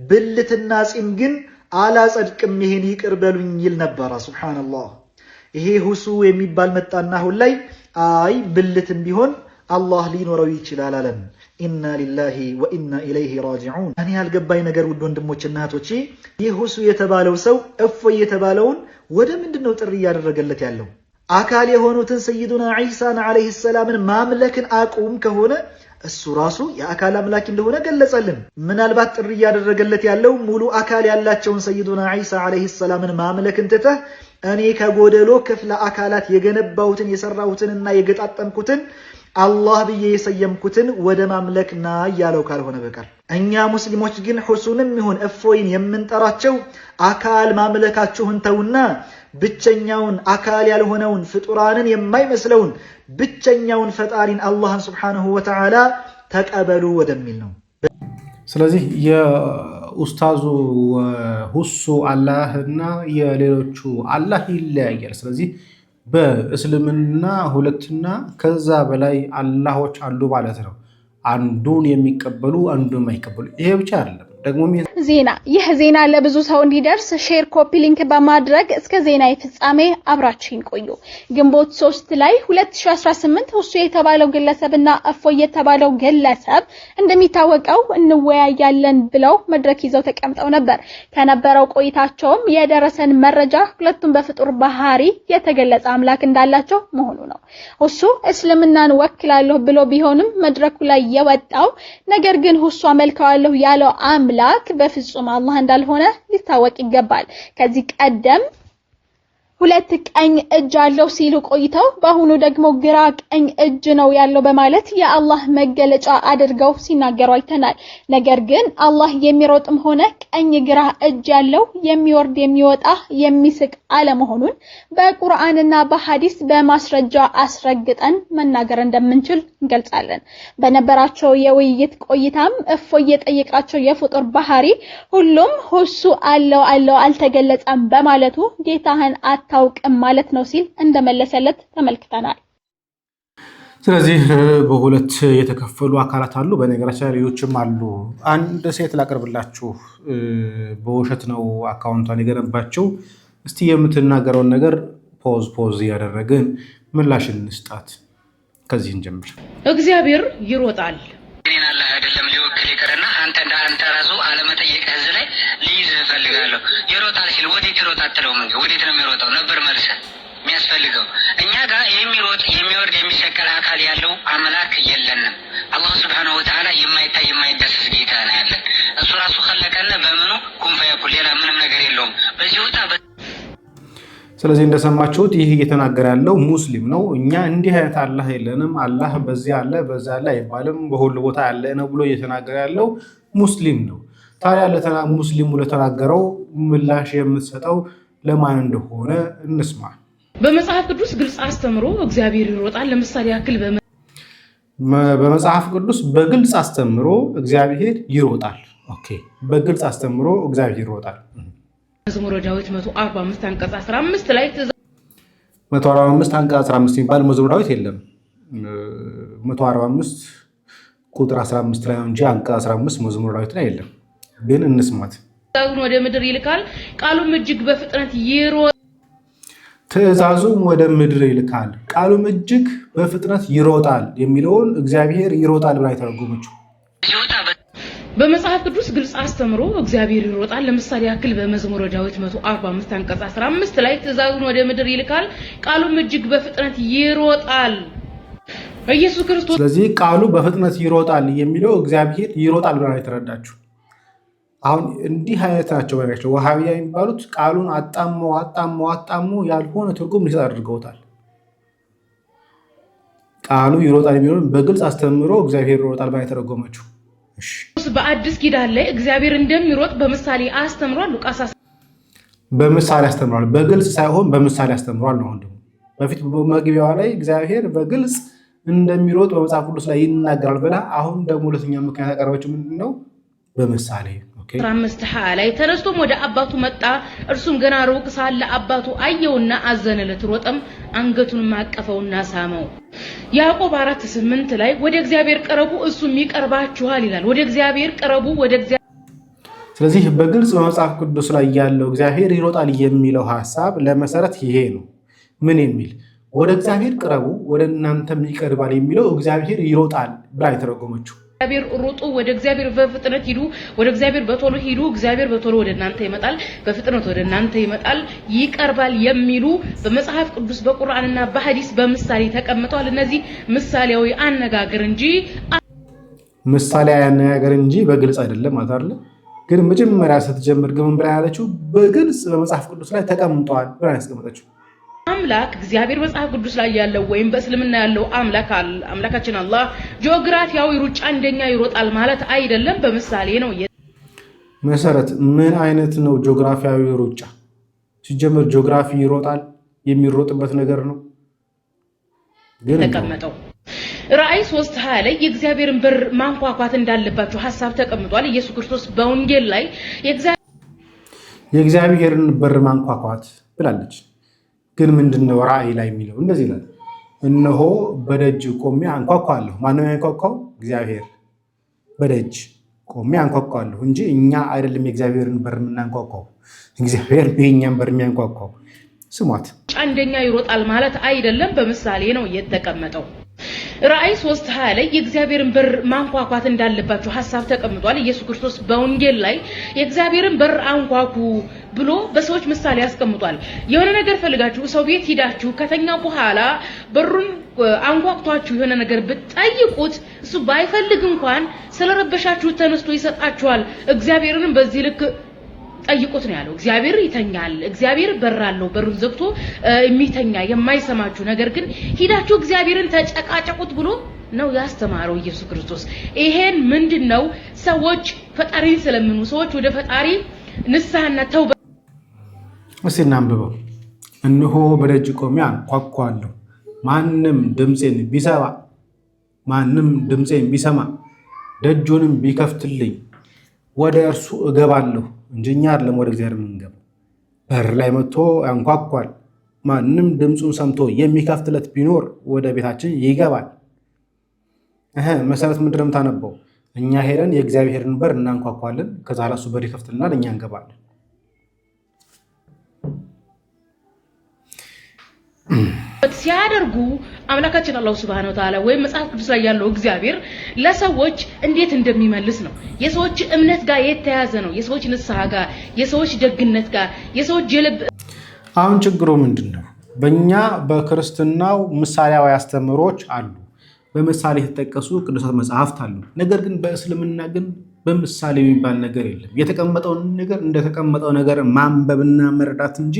ብልትና ጺም ግን አላጸድቅም ይሄን ይቅር በሉኝ ይል ነበረ። ሱብሃንአላህ። ይሄ ሁሱ የሚባል መጣና አሁን ላይ አይ ብልትም ቢሆን አላህ ሊኖረው ይችላል አለን። ኢና ሊላሂ ወኢና ኢለይሂ ራጂዑን። እኔ ያልገባኝ ነገር ውድ ወንድሞችና እህቶቼ ይህ ሁሱ የተባለው ሰው እፎይ የተባለውን ወደ ምንድነው ጥሪ እያደረገለት ያለው? አካል የሆኑትን ሰይዱና ዒሳን ዓለይሂ ሰላምን ማምለክን አቁም ከሆነ እሱ ራሱ የአካል አምላክ እንደሆነ ገለጸልን። ምናልባት ጥሪ እያደረገለት ያለው ሙሉ አካል ያላቸውን ሰይዱና ዒሳ ዓለይሂ ሰላምን ማምለክን ትተህ እኔ ከጎደሎ ክፍለ አካላት የገነባሁትን የሰራሁትንና የገጣጠምኩትን አላህ ብዬ የሰየምኩትን ወደ ማምለክ ና እያለው ካልሆነ በቀር እኛ ሙስሊሞች ግን ሁሱንም ይሁን እፎይን የምንጠራቸው አካል ማምለካችሁን ተውና ብቸኛውን አካል ያልሆነውን ፍጡራንን የማይመስለውን ብቸኛውን ፈጣሪን አላህን ሱብሓነሁ ወተዓላ ተቀበሉ ወደሚል ነው። ስለዚህ የኡስታዙ ሁሱ አላህና የሌሎቹ አላህ ይለያያል። ስለዚህ በእስልምና ሁለትና ከዛ በላይ አላሆች አሉ ማለት ነው። አንዱን የሚቀበሉ አንዱን የማይቀበሉ። ይሄ ብቻ አይደለም ደግሞ ዜና ይህ ዜና ለብዙ ሰው እንዲደርስ ሼር ኮፒ ሊንክ በማድረግ እስከ ዜና ፍጻሜ አብራችሁን ቆዩ። ግንቦት 3 ላይ 2018 ሁሱ የተባለው ግለሰብና እፎይ የተባለው ግለሰብ እንደሚታወቀው እንወያያለን ብለው መድረክ ይዘው ተቀምጠው ነበር። ከነበረው ቆይታቸውም የደረሰን መረጃ ሁለቱም በፍጡር ባህሪ የተገለጸ አምላክ እንዳላቸው መሆኑ ነው። ሁሱ እስልምናን ወክላለሁ ብሎ ቢሆንም መድረኩ ላይ የወጣው ነገር ግን ሁሱ አመልካለሁ ያለው አምላክ በፍጹም አላህ እንዳልሆነ ሊታወቅ ይገባል። ከዚህ ቀደም ሁለት ቀኝ እጅ አለው ሲሉ ቆይተው በአሁኑ ደግሞ ግራ ቀኝ እጅ ነው ያለው በማለት የአላህ መገለጫ አድርገው ሲናገሩ አይተናል። ነገር ግን አላህ የሚሮጥም ሆነ ቀኝ ግራ እጅ ያለው የሚወርድ የሚወጣ የሚስቅ አለመሆኑን በቁርአንና በሐዲስ በማስረጃ አስረግጠን መናገር እንደምንችል እንገልጻለን። በነበራቸው የውይይት ቆይታም እፎይ የጠየቃቸው የፍጡር ባህሪ ሁሉም ሁሱ አለው አልተገለጸም በማለቱ ጌታህን አታውቅም ማለት ነው ሲል እንደመለሰለት ተመልክተናል። ስለዚህ በሁለት የተከፈሉ አካላት አሉ። በነገራችን ላይ ሌሎችም አሉ። አንድ ሴት ላቀርብላችሁ። በውሸት ነው አካውንቷን የገነባቸው። እስቲ የምትናገረውን ነገር ፖዝ እያደረግን ምላሽ እንስጣት። ከዚህ እንጀምር። እግዚአብሔር ይሮጣል። እኔን አላህ አይደለም ሊወክል ይቅርና አንተ ራሱ አለመጠየቅ ህዝብ ላይ ልይዝ እፈልጋለሁ። ይሮጣል ሲል ወዴት ይሮጣል አትለውም እንጂ ወዴት ነው የሚሮጠው ነበር መልሰ የሚያስፈልገው። እኛ ጋር የሚሮጥ የሚወርድ የሚሰቀል አካል ያለው አምላክ የለንም። አላህ ሱብሓነሁ ወተዓላ የማይታይ የማይዳሰስ ጌታ ነው ያለን። እሱ ራሱ ኸለቀነ በምኑ ኩን ፈየኩን፣ ሌላ ምንም ነገር የለውም። በዚህ ወጣ። ስለዚህ እንደሰማችሁት ይህ እየተናገረ ያለው ሙስሊም ነው። እኛ እንዲህ አይነት አላህ የለንም፣ አላህ በዚህ አለ በዛ አለ አይባልም፣ በሁሉ ቦታ ያለ ነው ብሎ እየተናገረ ያለው ሙስሊም ነው። ታዲያ ሙስሊሙ ለተናገረው ምላሽ የምትሰጠው ለማን እንደሆነ እንስማ። በመጽሐፍ ቅዱስ ግልጽ አስተምሮ እግዚአብሔር ይሮጣል። ለምሳሌ ያክል በመጽሐፍ ቅዱስ በግልጽ አስተምሮ እግዚአብሔር ይሮጣል። ኦኬ፣ በግልጽ አስተምሮ እግዚአብሔር ይሮጣል። መዝሙረ ዳዊት 145 አንቀጽ 15 ላይ 145 አንቀጽ 15 የሚባል መዝሙረ ዳዊት የለም። 145 ቁጥር 15 ላይ እንጂ አንቀጽ 15 መዝሙረ ዳዊት ላይ የለም። ግን እንስማት። ትእዛዙን ወደ ምድር ይልካል፣ ቃሉም እጅግ በፍጥነት ይሮጣል። ትእዛዙን ወደ ምድር ይልካል፣ ቃሉም እጅግ በፍጥነት ይሮጣል የሚለውን እግዚአብሔር ይሮጣል ብላ የተረጎመችው በመጽሐፍ ቅዱስ ግልጽ አስተምሮ እግዚአብሔር ይሮጣል። ለምሳሌ ያክል በመዝሙረ ዳዊት 145 አንቀጽ 15 ላይ ትእዛዙን ወደ ምድር ይልካል፣ ቃሉም እጅግ በፍጥነት ይሮጣል። ኢየሱስ ክርስቶስ ስለዚህ ቃሉ በፍጥነት ይሮጣል የሚለው እግዚአብሔር ይሮጣል ብላ የተረዳችው። አሁን እንዲህ አይነት ናቸው ባይቸው ወሃቢያ የሚባሉት ቃሉን አጣሞ ያልሆነ ትርጉም ሊሰጥ አድርገውታል። ቃሉ ይሮጣል የሚለውን በግልጽ አስተምሮ እግዚአብሔር ይሮጣል ብላ የተረጎመችው። እሺ በአዲስ ኪዳን ላይ እግዚአብሔር እንደሚሮጥ በምሳሌ አስተምሯል። ሉቃስ በምሳሌ አስተምሯል፣ በግልጽ ሳይሆን በምሳሌ አስተምሯል ነው። ደግሞ በፊት በመግቢያው ላይ እግዚአብሔር በግልጽ እንደሚሮጥ በመጽሐፍ ቅዱስ ላይ ይናገራል ብላ አሁን ደግሞ ሁለተኛ ምክንያት ያቀረበችው ምንድነው? በምሳሌ 15 ላይ ተነስቶም ወደ አባቱ መጣ። እርሱም ገና ሩቅ ሳለ አባቱ አየውና አዘነለት፣ ሮጠም አንገቱን ማቀፈውና ሳመው። ያዕቆብ 4:8 ላይ ወደ እግዚአብሔር ቀረቡ እሱም ይቀርባችኋል ይላል። ወደ እግዚአብሔር ቀረቡ ወደ እግዚአብሔር። ስለዚህ በግልጽ በመጽሐፍ ቅዱስ ላይ ያለው እግዚአብሔር ይሮጣል የሚለው ሐሳብ ለመሰረት ይሄ ነው። ምን የሚል ወደ እግዚአብሔር ቀረቡ ወደ እናንተም ይቀርባል የሚለው እግዚአብሔር ይሮጣል ብላ የተረጎመችው እግዚአብሔር ሩጡ፣ ወደ እግዚአብሔር በፍጥነት ሂዱ፣ ወደ እግዚአብሔር በቶሎ ሂዱ፣ እግዚአብሔር በቶሎ ወደ እናንተ ይመጣል፣ በፍጥነት ወደ እናንተ ይመጣል፣ ይቀርባል የሚሉ በመጽሐፍ ቅዱስ በቁርአንና በሐዲስ በምሳሌ ተቀምጠዋል። እነዚህ ምሳሌያዊ አነጋገር እንጂ በግልጽ አይደለም ማለት አይደል? ግን መጀመሪያ ስትጀምር ግን ብላ ያለችው በግልጽ በመጽሐፍ ቅዱስ ላይ ተቀምጠዋል ብላ ያስቀመጠችው አምላክ እግዚአብሔር መጽሐፍ ቅዱስ ላይ ያለው ወይም በእስልምና ያለው አምላካችን አላህ ጂኦግራፊያዊ ሩጫ እንደኛ ይሮጣል ማለት አይደለም፣ በምሳሌ ነው። መሰረት ምን አይነት ነው ጂኦግራፊያዊ ሩጫ? ሲጀምር ጂኦግራፊ ይሮጣል የሚሮጥበት ነገር ነው ግን ተቀመጠው። ራእይ 3:20 ላይ የእግዚአብሔርን በር ማንኳኳት እንዳለባቸው ሐሳብ ተቀምጧል። ኢየሱስ ክርስቶስ በወንጌል ላይ የእግዚአብሔርን በር ማንኳኳት ብላለች። ግን ምንድነው ራእይ ላይ የሚለው? እንደዚህ ይላል፣ እነሆ በደጅ ቆሜ አንኳኳለሁ። ማነው ያንኳኳው? እግዚአብሔር። በደጅ ቆሜ አንኳኳለሁ እንጂ እኛ አይደለም የእግዚአብሔርን በር የምናንኳኳው፣ እግዚአብሔር የእኛን በር የሚያንኳኳው። ስሟት። አንደኛ ይሮጣል ማለት አይደለም፣ በምሳሌ ነው የተቀመጠው። ራእይ 3:20 ላይ የእግዚአብሔርን በር ማንኳኳት እንዳለባቸው ሐሳብ ተቀምጧል። ኢየሱስ ክርስቶስ በወንጌል ላይ የእግዚአብሔርን በር አንኳኩ ብሎ በሰዎች ምሳሌ ያስቀምጧል። የሆነ ነገር ፈልጋችሁ ሰው ቤት ሂዳችሁ ከተኛው በኋላ በሩን አንኳኩታችሁ የሆነ ነገር ብትጠይቁት እሱ ባይፈልግ እንኳን ስለረበሻችሁ ተነስቶ ይሰጣችኋል። እግዚአብሔርንም በዚህ ልክ ጠይቁት ነው ያለው። እግዚአብሔር ይተኛል፣ እግዚአብሔር በራለው፣ በሩን ዘግቶ የሚተኛ የማይሰማችሁ ነገር ግን ሂዳችሁ እግዚአብሔርን ተጨቃጨቁት ብሎ ነው ያስተማረው ኢየሱስ ክርስቶስ። ይሄን ምንድነው? ሰዎች ፈጣሪን ስለምኑ ሰዎች ወደ ፈጣሪ ንስሐና ተውባ እስቲ እናንብበው። እነሆ በደጅ ቆሜ አንኳኳለሁ፣ ማንም ድምፄን ቢሰማ ደጁንም ቢከፍትልኝ ወደ እርሱ እገባለሁ እንጂ እኛ አይደለም ወደ እግዚአብሔር የምንገባው። በር ላይ መጥቶ ያንኳኳል። ማንም ድምፁን ሰምቶ የሚከፍትለት ቢኖር ወደ ቤታችን ይገባል። መሰረት ምንድን ነው የምታነበው? እኛ ሄደን የእግዚአብሔርን በር እናንኳኳለን፣ ከዛ እሱ በር ይከፍትልናል፣ እኛ እንገባለን። ሲያደርጉ አምላካችን አላህ Subhanahu Wa Ta'ala ወይ መጽሐፍ ቅዱስ ላይ ያለው እግዚአብሔር ለሰዎች እንዴት እንደሚመልስ ነው። የሰዎች እምነት ጋር የተያዘ ነው። የሰዎች ንስሐ ጋር፣ የሰዎች ደግነት ጋር፣ የሰዎች ጀልብ። አሁን ችግሩ ምንድነው? በእኛ በክርስትናው ምሳሌያዊ አስተምሮች አሉ፣ በምሳሌ የተጠቀሱ ቅዱሳት መጽሐፍት አሉ። ነገር ግን በእስልምና ግን በምሳሌ የሚባል ነገር የለም። የተቀመጠውን ነገር እንደተቀመጠው ነገር ማንበብና መረዳት እንጂ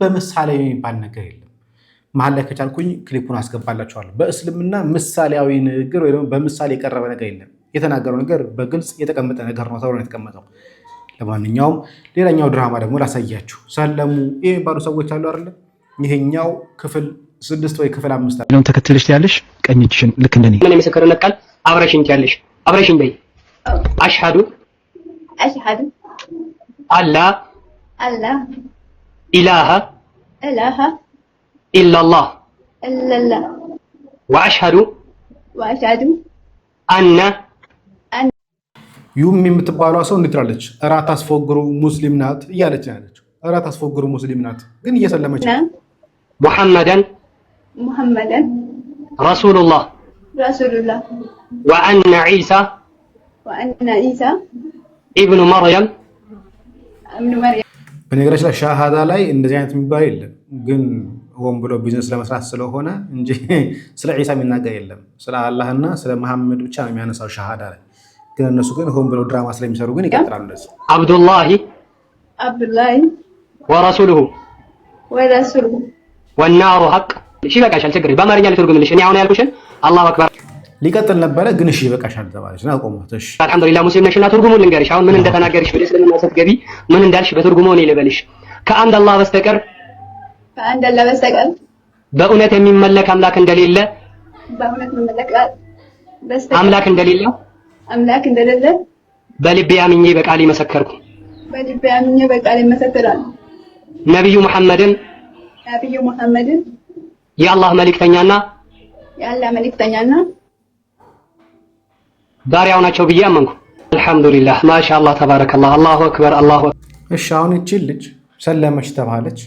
በምሳሌ የሚባል ነገር የለም። መሀል ላይ ከቻልኩኝ ክሊፑን አስገባላችኋለሁ። በእስልምና ምሳሌያዊ ንግግር ወይ ደግሞ በምሳሌ የቀረበ ነገር የለም። የተናገረው ነገር በግልጽ የተቀመጠ ነገር ነው ተብሎ የተቀመጠው። ለማንኛውም ሌላኛው ድራማ ደግሞ ላሳያችሁ። ሰለሙ የሚባሉ ሰዎች አሉ አይደል? ይሄኛው ክፍል 6 ወይ ክፍል 5 ነው። ተከትለሽ ያለሽ ቀኝ እጅሽን ልክ እንደኔ ምን የመሰከረለት ቃል አብረሽኝ ያለሽ አብረሽኝ በይ። አሽሃዱ አላ ኢላሃ ኢላላህ ወአሽሃዱ وأشهد أن ዩም የምትባለው ሰው እንዴት ትላለች? እራት አስፎግሩ ሙስሊም ናት እያለች ያለችው። እራት አስፎግሩ ሙስሊም ናት ግን እየሰለመች ነው። محمدا رسول الله وأن عيسى ابن مريم በነገራችን ላይ ሻሃዳ ላይ እንደዚህ አይነት የሚባል የለም፣ ግን ሆን ብሎ ቢዝነስ ለመስራት ስለሆነ እንጂ ስለ ዒሳ የሚናገር የለም። ስለ አላህና ስለ መሐመድ ብቻ ነው የሚያነሳው ሻሃዳ ላይ። ግን እነሱ ግን ሆን ብሎ ድራማ ስለሚሰሩ ግን ይቀጥላሉ እንደዚህ። አብዱላሂ ወረሱሉሁ ወናሩ ሐቅ። እሺ በቃሻል፣ ችግር በአማርኛ ልትርጉምልሽ። እኔ አሁን ያልኩሽን አላሁ አክበር ሊቀጥል ነበረ ግን እሺ በቃሻል ተባለች እና ቆማት። እሺ አልሐምዱሊላህ ሙስሊም ነሽና ትርጉሙን ልንገርሽ። አሁን ምን እንደተናገርሽ በእስልምና ስትገቢ ምን እንዳልሽ በትርጉሙ እኔ ልበልሽ። ከአንድ አላህ በስተቀር በእውነት የሚመለክ አምላክ እንደሌለ አምላክ እንደሌለ በልቤ አምኜ በቃሌ መሰከርኩ። ነብዩ መሐመድን የአላህ መልእክተኛና ባሪያው ናቸው ብዬ አመንኩ። አልሐምዱሊላህ ማሻአላህ ተባረከላህ አላሁ አክበር አላሁ አክበር። እሺ አሁን እቺ ልጅ ሰለመች ተባለች።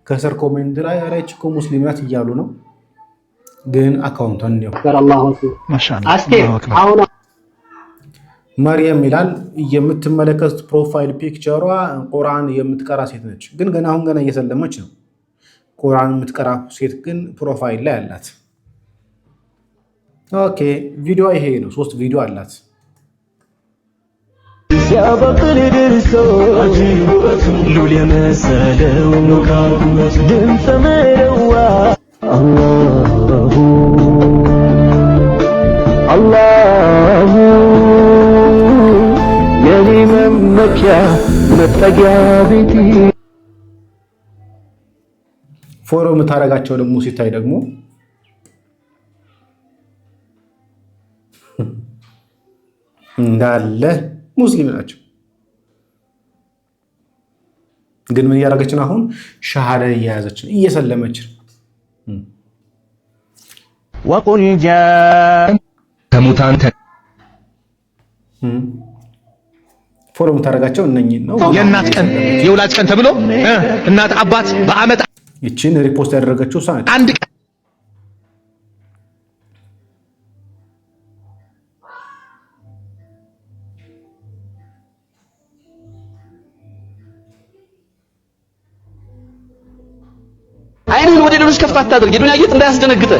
ከስር ኮሜንት ላይ አራይች እኮ ሙስሊም ናት እያሉ ነው፣ ግን አካውንቷን ነው አላሁ አክበር ማሻአላህ። አሁን መርየም ይላል የምትመለከቱት ፕሮፋይል ፒክቸሯ ቁርአን የምትቀራ ሴት ነች፣ ግን አሁን ገና እየሰለመች ነው። ቁርአን የምትቀራ ሴት ግን ፕሮፋይል ላይ አላት። ኦኬ ቪዲዮ ይሄ ነው። 3 ቪዲዮ አላት። ሲያበቅል ድርሶ ሉል የመሰለው ድምፀ መረዋ አላሁ አላሁ የኔ መመኪያ መጠጊያ ቤቴ። ፎሎ የምታደርጋቸው ደግሞ ሲታይ ደግሞ እንዳለ ሙስሊም ናቸው። ግን ምን እያደረገች ነው? አሁን ሻሃዳ እየያዘች ነው፣ እየሰለመች ነው። ወቁል ከሙታን ፎሎ የምታደርጋቸው እነኚህ ነው። የእናት ቀን የወላጅ ቀን ተብሎ እናት አባት በአመት ይችን ሪፖስት ያደረገችው እሷ ነች። አንድ ቀን አይኑን ወደ ሌሎች ከፍታ አታድርግ። የዱንያ ጌጥ እንዳያስደነግጠ።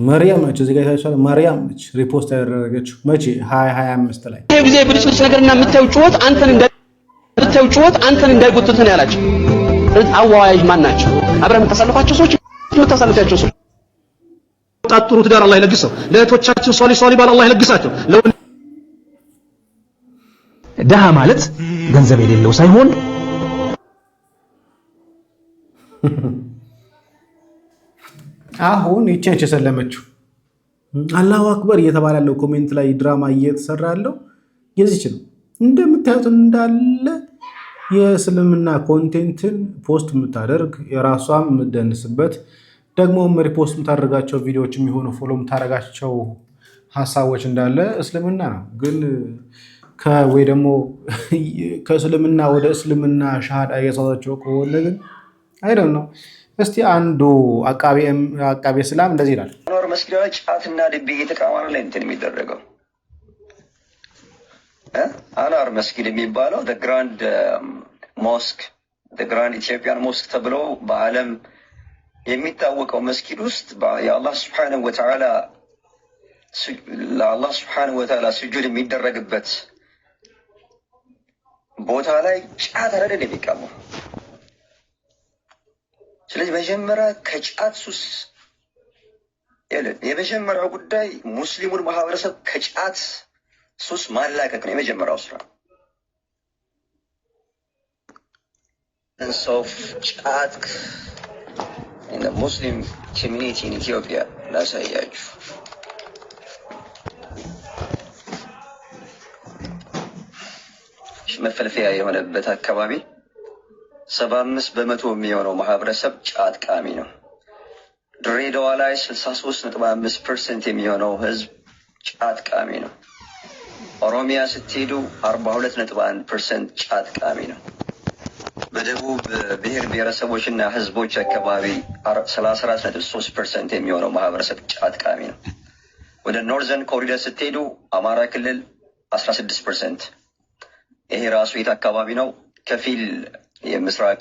መርያም ነች እዚህ ጋር ታይቷል። መርያም ነች ሪፖስት ያደረገችው መቼ 2025 ላይ። ይሄ ጊዜ ብልጭልጭ ነገርና የምታዩ ጩኸት አንተን እንዳይጎትት ነው ያላቸው። አዋያጅ ማን ናቸው? አብረን የምታሳልፋቸው ሰዎች የምታሳልፋቸው ሰዎች ጥሩ ትዳር አላህ ይለግሰው። ለእህቶቻችን ሶሊ ባል አላህ ይለግሳቸው። ደሃ ማለት ገንዘብ የሌለው ሳይሆን አሁን ይቺን የሰለመችው አላሁ አክበር እየተባለ ያለው ኮሜንት ላይ ድራማ እየተሰራ ያለው የዚች ነው። እንደምታዩት እንዳለ የእስልምና ኮንቴንትን ፖስት የምታደርግ የራሷም የምትደንስበት ደግሞ ሪፖስት የምታደርጋቸው ቪዲዮዎች የሚሆኑ ፎሎ የምታደርጋቸው ሀሳቦች እንዳለ እስልምና ነው። ግን ወይ ደግሞ ከእስልምና ወደ እስልምና ሻሃዳ እያሳዛቸው ከሆነ ግን አይደል ነው። እስቲ አንዱ አቃቤ እስላም እንደዚህ ይላል። አንዋር መስጊድ ላይ ጫትና ድቤ እየተቃማረ ላይ እንትን የሚደረገው አንዋር መስጊድ የሚባለው ግራንድ ሞስክ ግራንድ ኢትዮጵያን ሞስክ ተብሎ በዓለም የሚታወቀው መስጊድ ውስጥ የአላህ ስብሐነሁ ወተዓላ ለአላህ ስብሐነሁ ወተዓላ ስጁድ የሚደረግበት ቦታ ላይ ጫት አይደል የሚቃመው። ስለዚህ መጀመሪያ ከጫት ሱስ የመጀመሪያው ጉዳይ ሙስሊሙን ማህበረሰብ ከጫት ሱስ ማላቀቅ ነው የመጀመሪያው ስራ። እንሶፍ ጫት in the Muslim community in Ethiopia ላሳያችሁ። መፈልፈያ የሆነበት አካባቢ 75% የሚሆነው ማህበረሰብ ጫት ቃሚ ነው። ድሬዳዋ ላይ 63.5% የሚሆነው ህዝብ ጫት ቃሚ ነው። ኦሮሚያ ስትሄዱ 42.1% ጫት ቃሚ ነው። በደቡብ ብሔር ብሔረሰቦችና ህዝቦች አካባቢ 34.3% የሚሆነው ማህበረሰብ ጫት ቃሚ ነው። ወደ ኖርዘርን ኮሪደር ስትሄዱ አማራ ክልል 16%። ይሄ ራሱ የት አካባቢ ነው? ከፊል የምስራቅ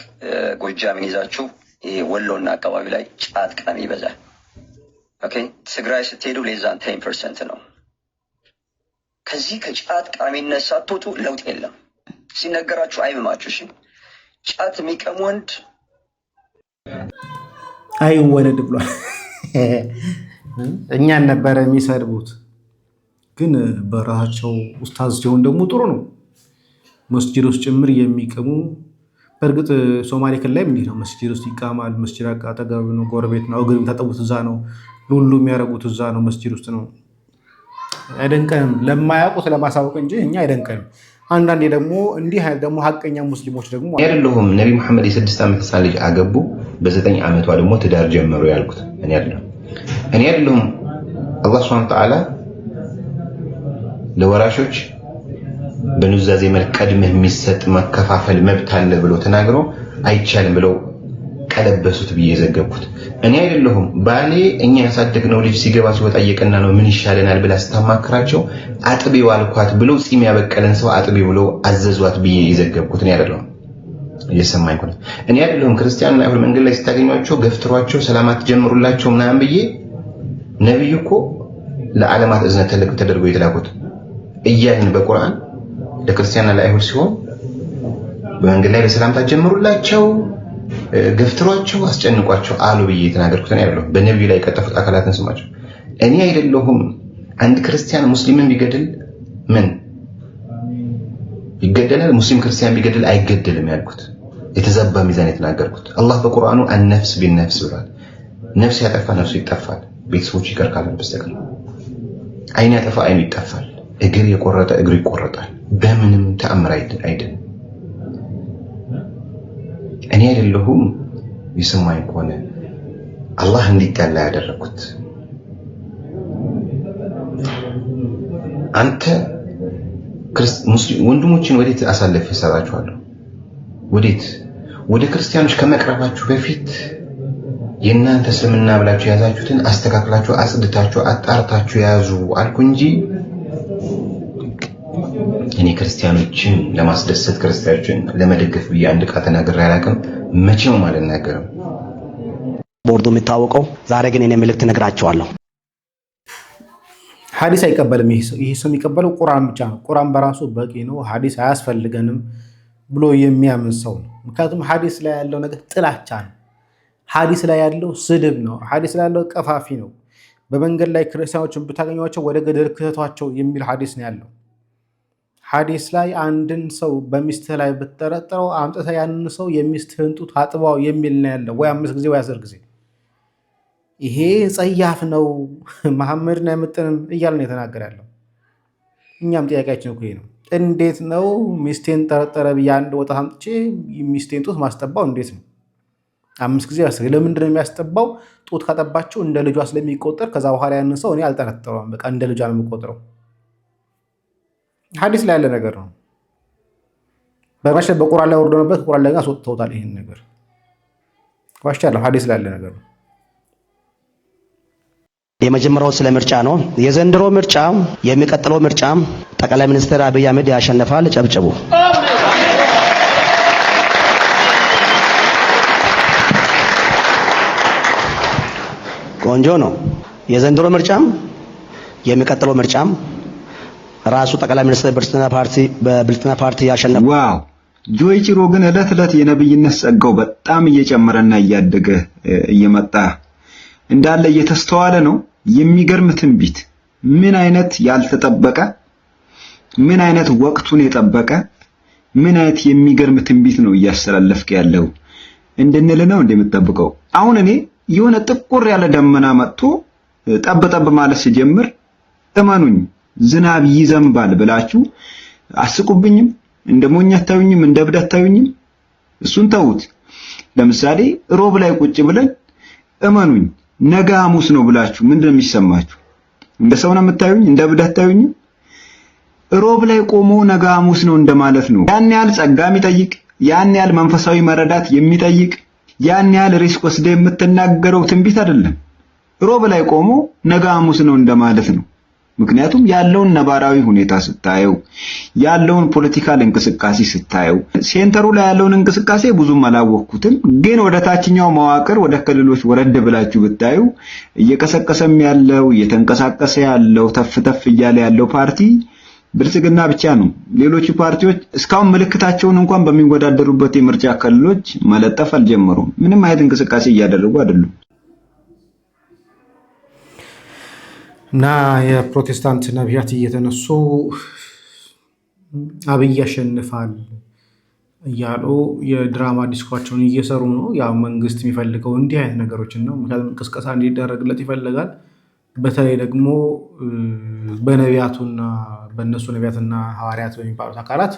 ጎጃምን ይዛችሁ ይሄ ወሎና አካባቢ ላይ ጫት ቃሚ ይበዛል። ኦኬ ትግራይ ስትሄዱ ሌዛን 10% ነው። ከዚህ ከጫት ቃሚነት ሳትወጡ ለውጥ የለም። ሲነገራችሁ አይመማችሁ። እሺ ጫት የሚቀም ወንድ አይወለድ ብሏል። እኛን ነበረ የሚሰድቡት፣ ግን በራሳቸው ኡስታዝ ሲሆን ደግሞ ጥሩ ነው። መስጂድ ውስጥ ጭምር የሚቀሙ በእርግጥ ሶማሌ ክልል ላይ እንዲህ ነው። መስጂድ ውስጥ ይቃማል። መስጂድ አጠገብ ነው፣ ጎረቤት ነው። እግር የሚታጠቡት እዛ ነው። ሁሉ የሚያደርጉት እዛ ነው፣ መስጂድ ውስጥ ነው። አይደንቀንም፣ ለማያውቁት ለማሳወቅ እንጂ እኛ አይደንቀንም። አንዳንዴ ደግሞ እንዲህ ደግሞ ሀቀኛ ሙስሊሞች ደግሞ አይደለሁም ነቢ መሐመድ የ6 ዓመት ህፃን ልጅ አገቡ፣ በ9 ዓመቷ ደግሞ ትዳር ጀመሩ ያልኩት እኔ አይደለሁም። አላህ ሱብሓነሁ ወተዓላ ለወራሾች በኑዛዜ መልክ ቀድመህ የሚሰጥ መከፋፈል መብት አለ ብሎ ተናግሮ አይቻልም ብለው ቀለበሱት ብዬ የዘገብኩት እኔ አይደለሁም። ባሌ እኛ ያሳደግነው ልጅ ሲገባ ሲወጣ እየቀና ነው ምን ይሻለናል ብላ ስታማክራቸው አጥቤው አልኳት ብለው ጺም ያበቀለን ሰው አጥቤው ብለው አዘዟት ብዬ የዘገብኩት እኔ አይደለሁም። እየሰማኝ ነው። እኔ አይደለሁም ክርስቲያንና አይሁድ መንገድ ላይ ስታገኟቸው ገፍትሯቸው ሰላማት ጀምሩላቸው ምናምን ብዬ ነብዩ እኮ ለዓለማት እዝነት ተደርጎ የተላኩት እያልን በቁርአን ለክርስቲያንና ለአይሁድ ሲሆን በመንገድ ላይ በሰላምታ ጀምሩላቸው ገፍትሯቸው አስጨንቋቸው አሉ ብዬ የተናገርኩት እኔ አይደለሁም። በነብዩ ላይ የቀጠፉት አካላትን ስማቸው እኔ አይደለሁም። አንድ ክርስቲያን ሙስሊምን ቢገድል ምን ይገደላል? ሙስሊም ክርስቲያን ቢገድል አይገደልም ያልኩት የተዛባ ሚዛን የተናገርኩት። አላህ በቁርአኑ አነፍስ ቢነፍስ ብሏል። ነፍስ ያጠፋ ነፍሱ ይጠፋል፣ ቤተሰቦች ይቀርካሉ በስተቀር። አይን ያጠፋ አይኑ ይጠፋል፣ እግር የቆረጠ እግሩ ይቆረጣል። በምንም ተአምር አይደለም። እኔ አይደለሁም ይስማኝ ከሆነ አላህ እንዲጠላ ያደረኩት። አንተ ሙስሊም ወንድሞችን ወዴት አሳልፈህ ሰጣችኋለሁ? ወዴት? ወደ ክርስቲያኖች ከመቅረባችሁ በፊት የእናንተ እስልምና ብላችሁ ያዛችሁትን አስተካክላችሁ አጽድታችሁ አጣርታችሁ ያዙ አልኩ እንጂ እኔ ክርስቲያኖችን ለማስደሰት ክርስቲያኖችን ለመደገፍ ብዬ አንድ ቃል ተናግሬ አላውቅም። መቼም አልናገርም። ቦርዱ የሚታወቀው ዛሬ ግን እኔ መልእክት ነግራቸዋለሁ። ሐዲስ አይቀበልም። ይሄ ሰው የሚቀበለው ቁርአን ብቻ ነው። ቁርአን በራሱ በቂ ነው፣ ሐዲስ አያስፈልገንም ብሎ የሚያምን ሰው ነው። ምክንያቱም ሐዲስ ላይ ያለው ነገር ጥላቻ ነው። ሐዲስ ላይ ያለው ስድብ ነው። ሐዲስ ላይ ያለው ቀፋፊ ነው። በመንገድ ላይ ክርስቲያኖችን ብታገኟቸው ወደ ገደል ክተቷቸው የሚል ሐዲስ ነው ያለው። ሐዲስ ላይ አንድን ሰው በሚስትህ ላይ ብትጠረጥረው አምጥተህ ያንን ሰው የሚስትህን ጡት አጥባው የሚል ነው ያለው፣ ወይ 5 ጊዜ ወይ 10 ጊዜ። ይሄ ጸያፍ ነው፣ መሐመድን አይመጥንም እያለ ነው የተናገረ ያለው። እኛም ጥያቄያችን እኮ ይሄ ነው። እንዴት ነው ሚስቴን ጠረጠረ ብዬ አንድ ወጣት አምጥቼ ሚስቴን ጡት ማስጠባው እንዴት ነው? 5 ጊዜ 10 ጊዜ። ለምንድን ነው የሚያስጠባው? ጡት ካጠባቸው እንደ ልጇ ስለሚቆጠር ከዛ በኋላ ያንን ሰው እኔ አልጠረጥረውም፣ በቃ እንደ ልጇ ነው የሚቆጥረው። ሐዲስ ላይ ያለ ነገር ነው። በማሸት በቁርአን ላይ ወርዶ ነበር፣ ቁርአን ላይ ጋር አስወጥተውታል። ይሄን ነገር ዋሽቻለሁ። ሐዲስ ላይ ያለ ነገር ነው። የመጀመሪያው ስለ ምርጫ ነው። የዘንድሮ ምርጫ የሚቀጥለው ምርጫ ጠቅላይ ሚኒስትር አብይ አህመድ ያሸንፋል። ጨብጨቡ። ቆንጆ ነው። የዘንድሮ ምርጫም የሚቀጥለው ምርጫም ራሱ ጠቅላይ ሚኒስትር በብልጽግና ፓርቲ ያሸነፈ። ዋው! ጆይ ጭሮ ግን እለት እለት የነብይነት ጸጋው በጣም እየጨመረና እያደገ እየመጣ እንዳለ እየተስተዋለ ነው። የሚገርም ትንቢት፣ ምን አይነት ያልተጠበቀ፣ ምን አይነት ወቅቱን የጠበቀ፣ ምን አይነት የሚገርም ትንቢት ነው እያስተላለፍክ ያለው እንድንል ነው እንደምትጠብቀው። አሁን እኔ የሆነ ጥቁር ያለ ደመና መጥቶ ጠብ ጠብ ማለት ሲጀምር እመኑኝ ዝናብ ይዘንባል ብላችሁ አስቁብኝም፣ እንደሞኝ አታዩኝም፣ እንደብድ አታዩኝም። እሱን ተውት። ለምሳሌ ሮብ ላይ ቁጭ ብለን እመኑኝ ነገ ሐሙስ ነው ብላችሁ ምንድነው የሚሰማችሁ? እንደ ሰው ነው የምታዩኝ? እንደ ብዳት ታዩኝ? ሮብ ላይ ቆሞ ነገ ሐሙስ ነው እንደማለት ነው። ያን ያህል ጸጋ የሚጠይቅ ያን ያህል መንፈሳዊ መረዳት የሚጠይቅ ያን ያህል ሪስክ ወስደ የምትናገረው ትንቢት አይደለም። ሮብ ላይ ቆሞ ነገ ሐሙስ ነው እንደማለት ነው። ምክንያቱም ያለውን ነባራዊ ሁኔታ ስታየው ያለውን ፖለቲካል እንቅስቃሴ ስታየው ሴንተሩ ላይ ያለውን እንቅስቃሴ ብዙም አላወቅኩትም፣ ግን ወደ ታችኛው መዋቅር ወደ ክልሎች ወረድ ብላችሁ ብታዩ እየቀሰቀሰም ያለው እየተንቀሳቀሰ ያለው ተፍ እያለ ያለው ፓርቲ ብልጽግና ብቻ ነው። ሌሎች ፓርቲዎች እስካሁን ምልክታቸውን እንኳን በሚወዳደሩበት የምርጫ ክልሎች መለጠፍ አልጀመሩም። ምንም አይነት እንቅስቃሴ እያደረጉ አይደሉም። እና የፕሮቴስታንት ነቢያት እየተነሱ አብይ ያሸንፋል እያሉ የድራማ ዲስኳቸውን እየሰሩ ነው። ያው መንግስት የሚፈልገው እንዲህ አይነት ነገሮችን ነው። ምክንያቱም ቅስቀሳ እንዲደረግለት ይፈልጋል። በተለይ ደግሞ በነቢያቱና በእነሱ ነቢያትና ሐዋርያት በሚባሉት አካላት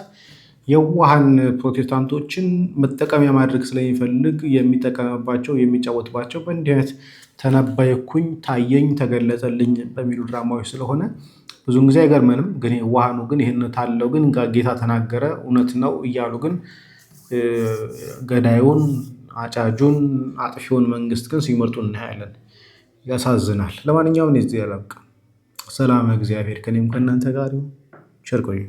የዋሃን ፕሮቴስታንቶችን መጠቀሚያ ማድረግ ስለሚፈልግ የሚጠቀምባቸው የሚጫወትባቸው በእንዲህ አይነት ተነበይኩኝ፣ ታየኝ፣ ተገለጸልኝ በሚሉ ድራማዎች ስለሆነ ብዙውን ጊዜ አይገርመንም። ግን የዋሃኑ ግን ይህን ታለው ግን ጌታ ተናገረ እውነት ነው እያሉ ግን ገዳዩን፣ አጫጁን፣ አጥፊውን መንግስት ግን ሲመርጡ እናያለን። ያሳዝናል። ለማንኛውም እዚህ ያላብቃ። ሰላም እግዚአብሔር ከኔም ከእናንተ ጋር ይሁን። ቸር ቆዩ።